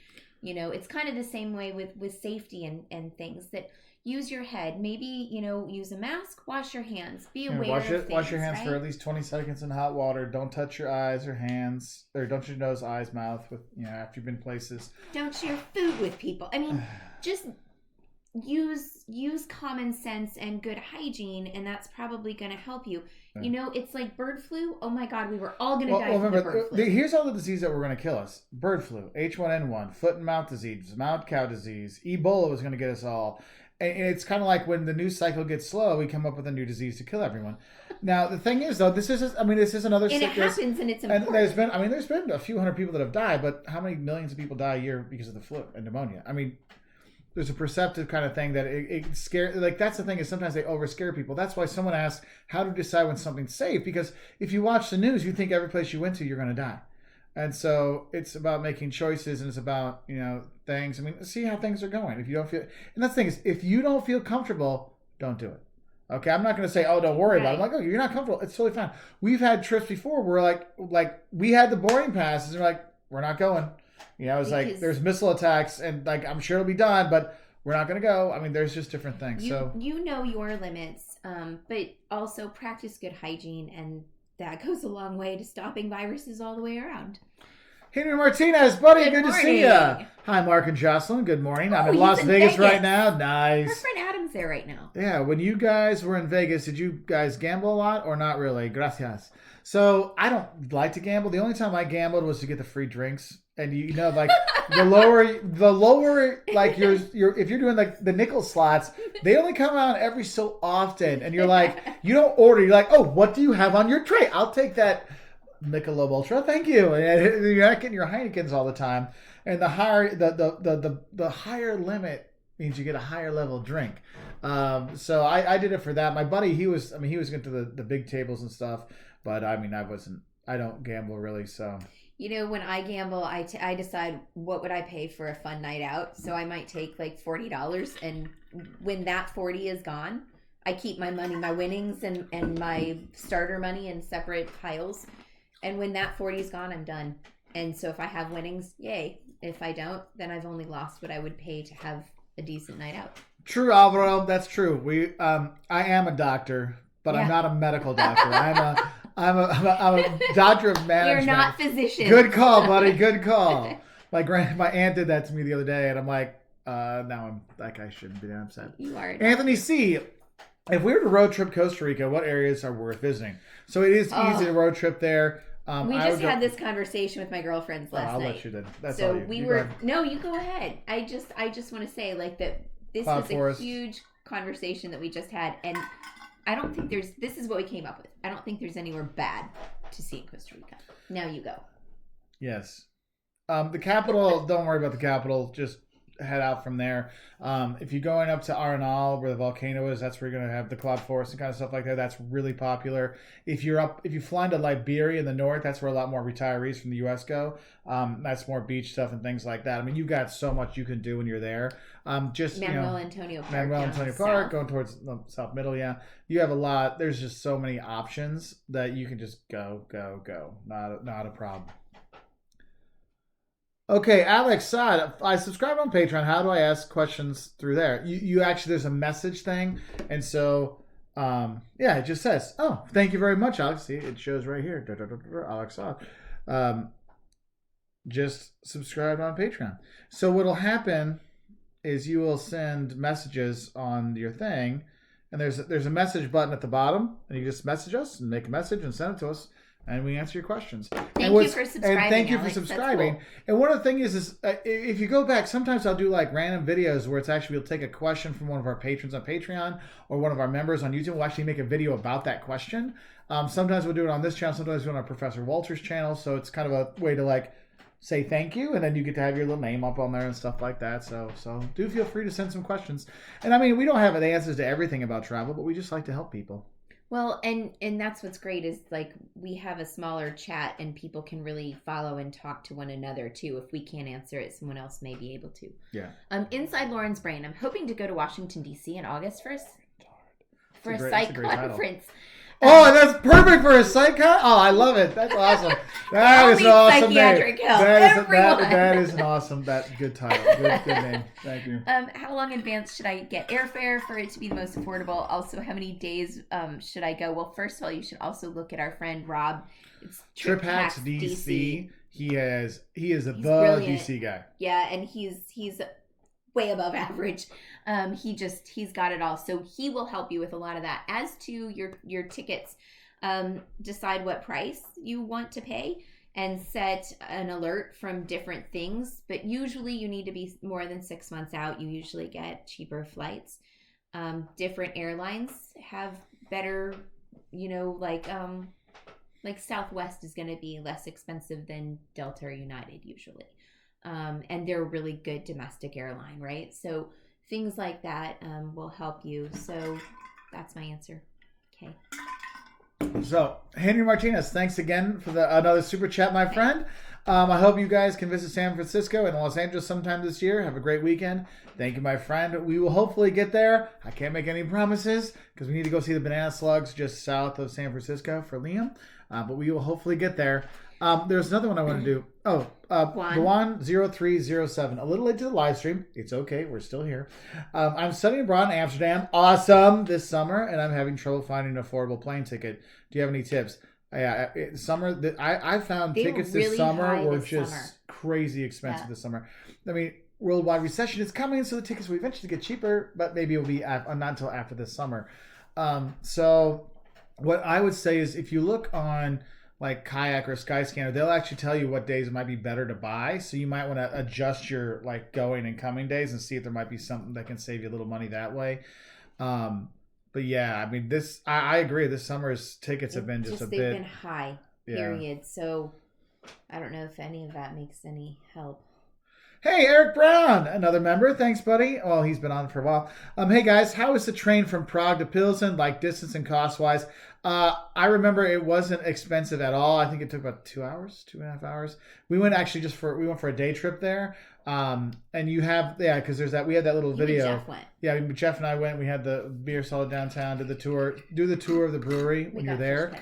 You know, it's kind of the same way with safety and things that use your head. Maybe, you know, use a mask, wash your hands, be aware of things,
wash your hands
right?
for at least 20 seconds in hot water. Don't touch your eyes or hands, or don't touch your nose, eyes, mouth with, you know, after you've been places.
Don't share food with people. I mean, just use common sense and good hygiene, and that's probably going to help you. You know, it's like bird flu. Oh my God, we were all going to die from the bird flu.
Here's all the diseases that were going to kill us: bird flu, H1N1, foot and mouth disease, mad cow disease, Ebola was going to get us all. And it's kind of like when the news cycle gets slow, we come up with a new disease to kill everyone. Now the thing is, though, this is another.
And
sickness.
It happens, and it's important.
And there's been a few hundred people that have died, but how many millions of people die a year because of the flu and pneumonia? I mean, there's a perceptive kind of thing that it scares. Like, that's the thing, is sometimes they over scare people. That's why someone asks how to decide when something's safe, because if you watch the news, you think every place you went to, you're going to die. And so it's about making choices, and it's about, you know, things. I mean, see how things are going. If you don't feel, and that's the thing is, if you don't feel comfortable, don't do it. Okay, I'm not going to say, oh, don't worry about it. I'm like, oh, you're not comfortable. It's totally fine. We've had trips before where like we had the boarding passes, and we're like, we're not going. You know, it's like there's missile attacks, and like I'm sure it'll be done, but we're not going to go. I mean, there's just different things.
You know your limits, but also practice good hygiene, and that goes a long way to stopping viruses all the way around.
Henry Martinez, buddy, good to see you.
morning.
Hi, Mark and Jocelyn. Good morning. I'm in Las Vegas right now. Nice.
Our friend Adam's there right now.
Yeah, when you guys were in Vegas, did you guys gamble a lot or not really? Gracias. So I don't like to gamble. The only time I gambled was to get the free drinks. And you know, like the lower, like your if you're doing like the nickel slots, they only come out every so often, and you're like, you don't order. You're like, oh, what do you have on your tray? I'll take that Michelob Ultra, thank you. And you're not getting your Heinekens all the time. And the higher the higher limit means you get a higher level drink. So I did it for that. My buddy, he was into the big tables and stuff, but I mean, I don't gamble really, so.
You know, when I gamble, I decide what would I pay for a fun night out. So I might take like $40, and when that 40 is gone, I keep my money, my winnings and my starter money in separate piles. And when that 40 is gone, I'm done. And so if I have winnings, yay. If I don't, then I've only lost what I would pay to have a decent night out.
True, Alvaro. That's true. I am a doctor, but I'm not a medical doctor. I'm a doctor of management.
You're not physician.
Good call, buddy. Good call. My aunt did that to me the other day, and I'm like, now I'm like, I shouldn't be that upset.
You are.
Anthony C., if we were to road trip Costa Rica, what areas are worth visiting? So it is easy to road trip there.
We just had this conversation with my girlfriends last night.
I'll let you then. That's
so
all you.
We were. No, you go ahead. I just want to say like that. This
Cloud
was
Forest.
A huge conversation that we just had, and I don't think this is what we came up with. I don't think there's anywhere bad to see in Costa Rica. Now you go.
Yes. The capital, don't worry about the capital. Just head out from there. If you're going up to Arenal, where the volcano is, that's where you're going to have the cloud forest and kind of stuff like that. That's really popular. If you fly into Liberia in the north, that's where a lot more retirees from the U.S. go. That's more beach stuff and things like that. I mean, you've got so much you can do when you're there.
Manuel Antonio
Park, going towards South Middle, yeah. You have a lot. There's just so many options that you can just go. Not a problem. Okay, Alex Saad, I subscribe on Patreon. How do I ask questions through there? You actually, there's a message thing, and so it just says, "Oh, thank you very much, Alex." See, it shows right here, Alex Saad. Just subscribe on Patreon. So what'll happen is you will send messages on your thing, and there's a message button at the bottom, and you just message us and make a message and send it to us. And we answer your questions.
Thank you for subscribing.
And thank you
Alex.
for subscribing.
Cool.
And one of the things is if you go back, sometimes I'll do like random videos where it's actually we'll take a question from one of our patrons on Patreon or one of our members on YouTube. We'll actually make a video about that question. Sometimes we'll do it on this channel. Sometimes we'll do it on Professor Wolters' channel. So it's kind of a way to like say thank you, and then you get to have your little name up on there and stuff like that. So do feel free to send some questions. And I mean, we don't have the answers to everything about travel, but we just like to help people.
Well, and that's what's great is like we have a smaller chat and people can really follow and talk to one another too. If we can't answer it, someone else may be able to.
Yeah.
Inside Lauren's brain. I'm hoping to go to Washington D.C. in August for a psych conference.
Oh, and that's perfect for a psych. Oh, I love it. That's awesome. That is an awesome name. That is an awesome. Good title. Good name. Thank you.
How long in advance should I get airfare for it to be the most affordable? Also, how many days should I go? Well, first of all, you should also look at our friend Rob. It's
Trip Hacks DC. He is the
brilliant.
DC guy.
Yeah, and he's way above average. He's got it all. So he will help you with a lot of that. As to your tickets, decide what price you want to pay and set an alert from different things. But usually you need to be more than 6 months out. You usually get cheaper flights. Different airlines have better, like Southwest is going to be less expensive than Delta or United usually. And they're a really good domestic airline, right? So things like that will help you. So that's my answer. Okay.
So Henry Martinez, thanks again for another super chat, my friend. I hope you guys can visit San Francisco and Los Angeles sometime this year. Have a great weekend. Thank you, my friend. We will hopefully get there. I can't make any promises because we need to go see the banana slugs just south of San Francisco for Liam. But we will hopefully get there. There's another one I want to do. Juan0307. A little late to the live stream. It's okay. We're still here. I'm studying abroad in Amsterdam. Awesome this summer. And I'm having trouble finding an affordable plane ticket. Do you have any tips? Yeah, I found tickets this summer were just crazy expensive this summer. I mean, worldwide recession is coming, so the tickets will eventually get cheaper, but maybe it will be not until after this summer. So what I would say is if you look on like Kayak or Skyscanner, they'll actually tell you what days it might be better to buy. So you might want to adjust your like going and coming days and see if there might be something that can save you a little money that way. But yeah, I mean, I agree. This summer's tickets have been just a bit.
They've been high, period. Yeah. So I don't know if any of that makes any help.
Hey, Eric Brown, another member. Thanks, buddy. Well, he's been on for a while. Hey, guys, how is the train from Prague to Pilsen, like distance and cost-wise? I remember it wasn't expensive at all. I think it took about 2 hours, 2.5 hours. We went actually we went for a day trip there. And you have, because there's that, we had that little video.
Jeff went.
Yeah, Jeff and I went. We had the beer solid downtown, did the tour, do the tour of the brewery when you're there.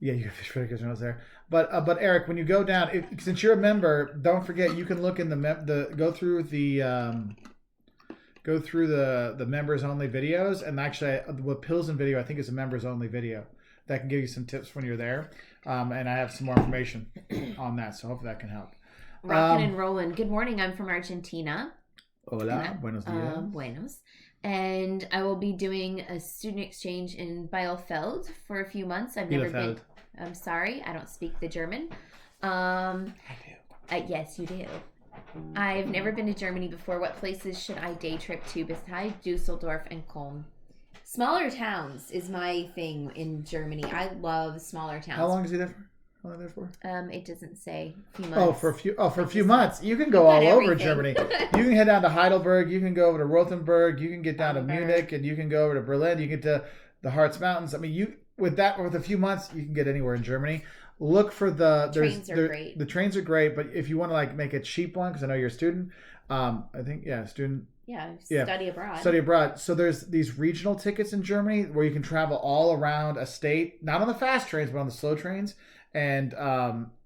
Yeah, you got fish pedicures when I was there. But Eric, when you go down, since you're a member, don't forget you can look in go through the members only videos, and actually the Pilsen video I think is a members only video that can give you some tips when you're there. And I have some more information on that, so hopefully that can help.
Rockin' and rollin'. Good morning. I'm from Argentina.
Hola. Buenos dias.
Buenos. And I will be doing a student exchange in Bielefeld for a few months. I've never been. I'm sorry, I don't speak the German. I do. Yes, you do. I've never been to Germany before. What places should I day trip to besides Dusseldorf and Köln? Smaller towns is my thing in Germany. I love smaller towns.
How long is he there for? How long are there for?
It doesn't say. A few months.
For a few months. You can go all over Germany. You can head down to Heidelberg. You can go over to Rothenburg. You can get down to Munich, and you can go over to Berlin. You get to the Harz Mountains. I mean, with a few months, you can get anywhere in Germany. Look for
trains are great.
The trains are great, but if you want to like make a cheap one, because I know you're a student, I think student.
Yeah, study abroad.
Study abroad. So there's these regional tickets in Germany where you can travel all around a state, not on the fast trains, but on the slow trains. And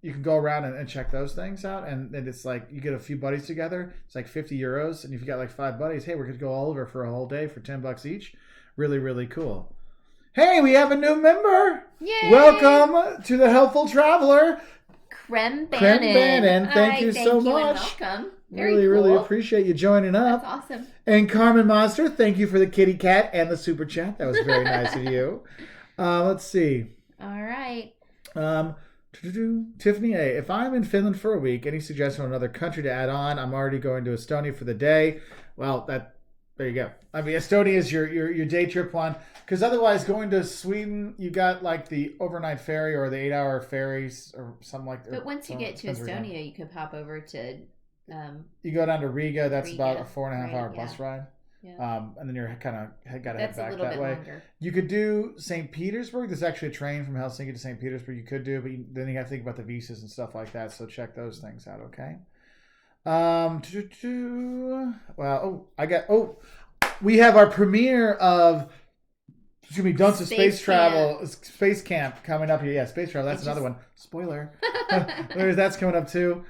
you can go around and check those things out. And it's like you get a few buddies together. It's like €50. And if you got like 5 buddies, hey, we're going to go all over for a whole day for $10 each. Really, really cool. Hey, we have a new member.
Yay!
Welcome to the Helpful Traveler.
Creme Bannon.
Thank you so much.
Welcome.
Really appreciate you joining up.
That's awesome.
And Carmen Monster, thank you for the kitty cat and the super chat. That was very nice of you. Let's see.
All right.
Tiffany A. If I'm in Finland for a week, any suggestion on another country to add on? I'm already going to Estonia for the day. Well, there you go. I mean, Estonia is your day trip one. Because otherwise, going to Sweden, you got like the overnight ferry or the 8-hour ferries or something like that.
But once you get to Estonia, you could pop over to...
you go down to Riga. That's about a 4.5-hour bus ride.
Yeah.
And then you're kind of got to head back that way.
Longer.
You could do St. Petersburg. There's actually a train from Helsinki to St. Petersburg you could do, but then you have to think about the visas and stuff like that. So check those things out, okay? We have our premiere of Excuse me, Dunce of Space Travel,
Camp.
Space Camp coming up here. Yeah, Space Travel. That's another one. Spoiler. That's coming up too.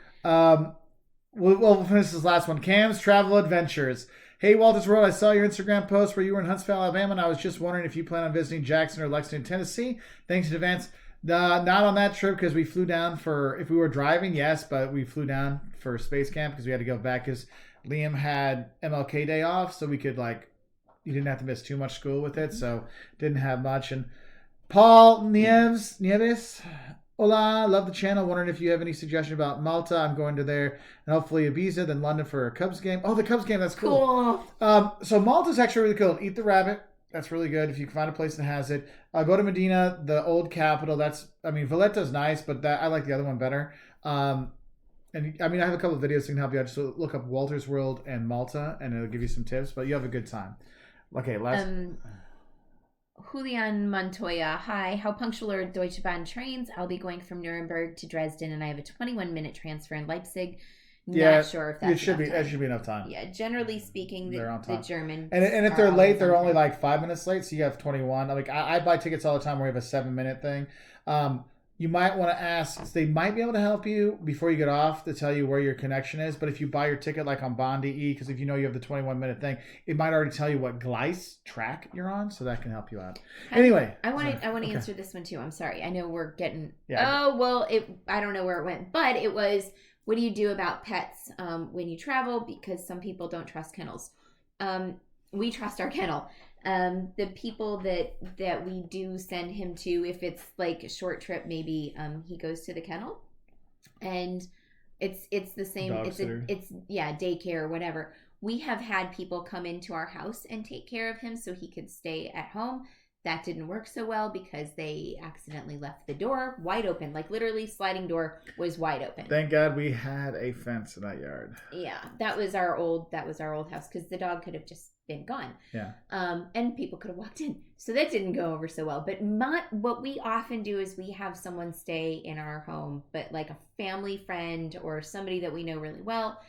We'll finish this last one. Cam's Travel Adventures. Hey, Wolters World, I saw your Instagram post where you were in Huntsville, Alabama, and I was just wondering if you plan on visiting Jackson or Lexington, Tennessee. Thanks in advance. Not on that trip because we flew down for, if we were driving, yes, but we flew down for Space Camp because we had to go back because Liam had MLK Day off, so we could, like, you didn't have to miss too much school with it, so didn't have much. And Paul Nieves, hola, love the channel. Wondering if you have any suggestion about Malta. I'm going to there, and hopefully Ibiza, then London for a Cubs game. Oh, the Cubs game, that's cool. So Malta's actually really cool. Eat the rabbit. That's really good if you can find a place that has it. Go to Medina, the old capital. Valletta's nice, but I like the other one better. And I have a couple of videos that can help you out. Just look up Wolters World and Malta, and it'll give you some tips. But you have a good time. Okay, last.
Julian Montoya, hi. How punctual are Deutsche Bahn trains? I'll be going from Nuremberg to Dresden, and I have a 21-minute transfer in Leipzig. Not sure if that's
it should be. It should be enough time.
Yeah, generally speaking, the German.
And if they're late, they're only like 5 minutes late, so you have 21. Like I buy tickets all the time where we have a 7-minute thing. You might want to ask. They might be able to help you before you get off to tell you where your connection is. But if you buy your ticket like on Bond.de, because if you know you have the 21-minute thing, it might already tell you what Gleis track you're on, so that can help you out. Anyway,
I want to answer this one too. I'm sorry. I know we're getting.
Yeah,
I don't know where it went, but it was. What do you do about pets when you travel? Because some people don't trust kennels. We trust our kennel. The people that we do send him to, if it's like a short trip, maybe he goes to the kennel, and it's the same. It's daycare or whatever. We have had people come into our house and take care of him so he could stay at home. That didn't work so well because they accidentally left the door wide open. Like literally sliding door was wide open.
Thank God we had a fence in that yard.
Yeah, that was our old house because the dog could have just been gone.
Yeah.
And people could have walked in. So that didn't go over so well. But what we often do is we have someone stay in our home, but like a family friend or somebody that we know really well.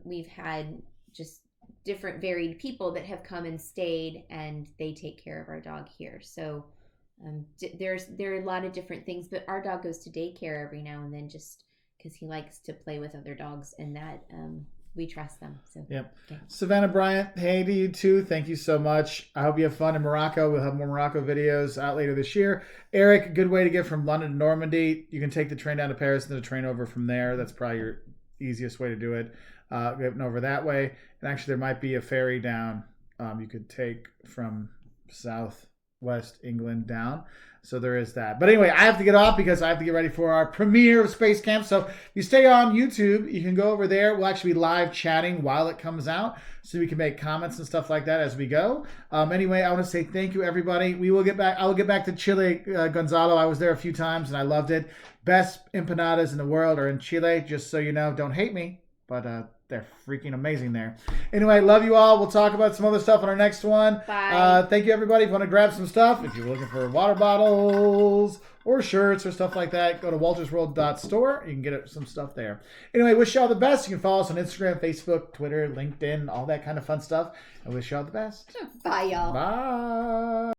We've had just different varied people that have come and stayed, and they take care of our dog here. So there are a lot of different things, but our dog goes to daycare every now and then just because he likes to play with other dogs, and that we trust them. So
yep. Okay. Savannah Bryant, hey to you too. Thank you so much. I hope you have fun in Morocco. We'll have more Morocco videos out later this year. Eric, good way to get from London to Normandy. You can take the train down to Paris and then a train over from there. That's probably your easiest way to do it. Getting over that way, and actually there might be a ferry down you could take from southwest England down, so there is that. But anyway, I have to get off because I have to get ready for our premiere of Space Camp. So if you stay on YouTube, you can go over there. We'll actually be live chatting while it comes out, so we can make comments and stuff like that as we go. Anyway, I want to say thank you, everybody. I will get back to Chile, Gonzalo. I was there a few times and I loved it. Best empanadas in the world are in Chile, just so you know. Don't hate me, but they're freaking amazing there. Anyway, love you all. We'll talk about some other stuff on our next one.
Bye.
Thank you, everybody. If you want to grab some stuff, if you're looking for water bottles or shirts or stuff like that, go to woltersworld.store. You can get some stuff there. Anyway, wish you all the best. You can follow us on Instagram, Facebook, Twitter, LinkedIn, all that kind of fun stuff. I wish you all the best.
Bye, y'all.
Bye.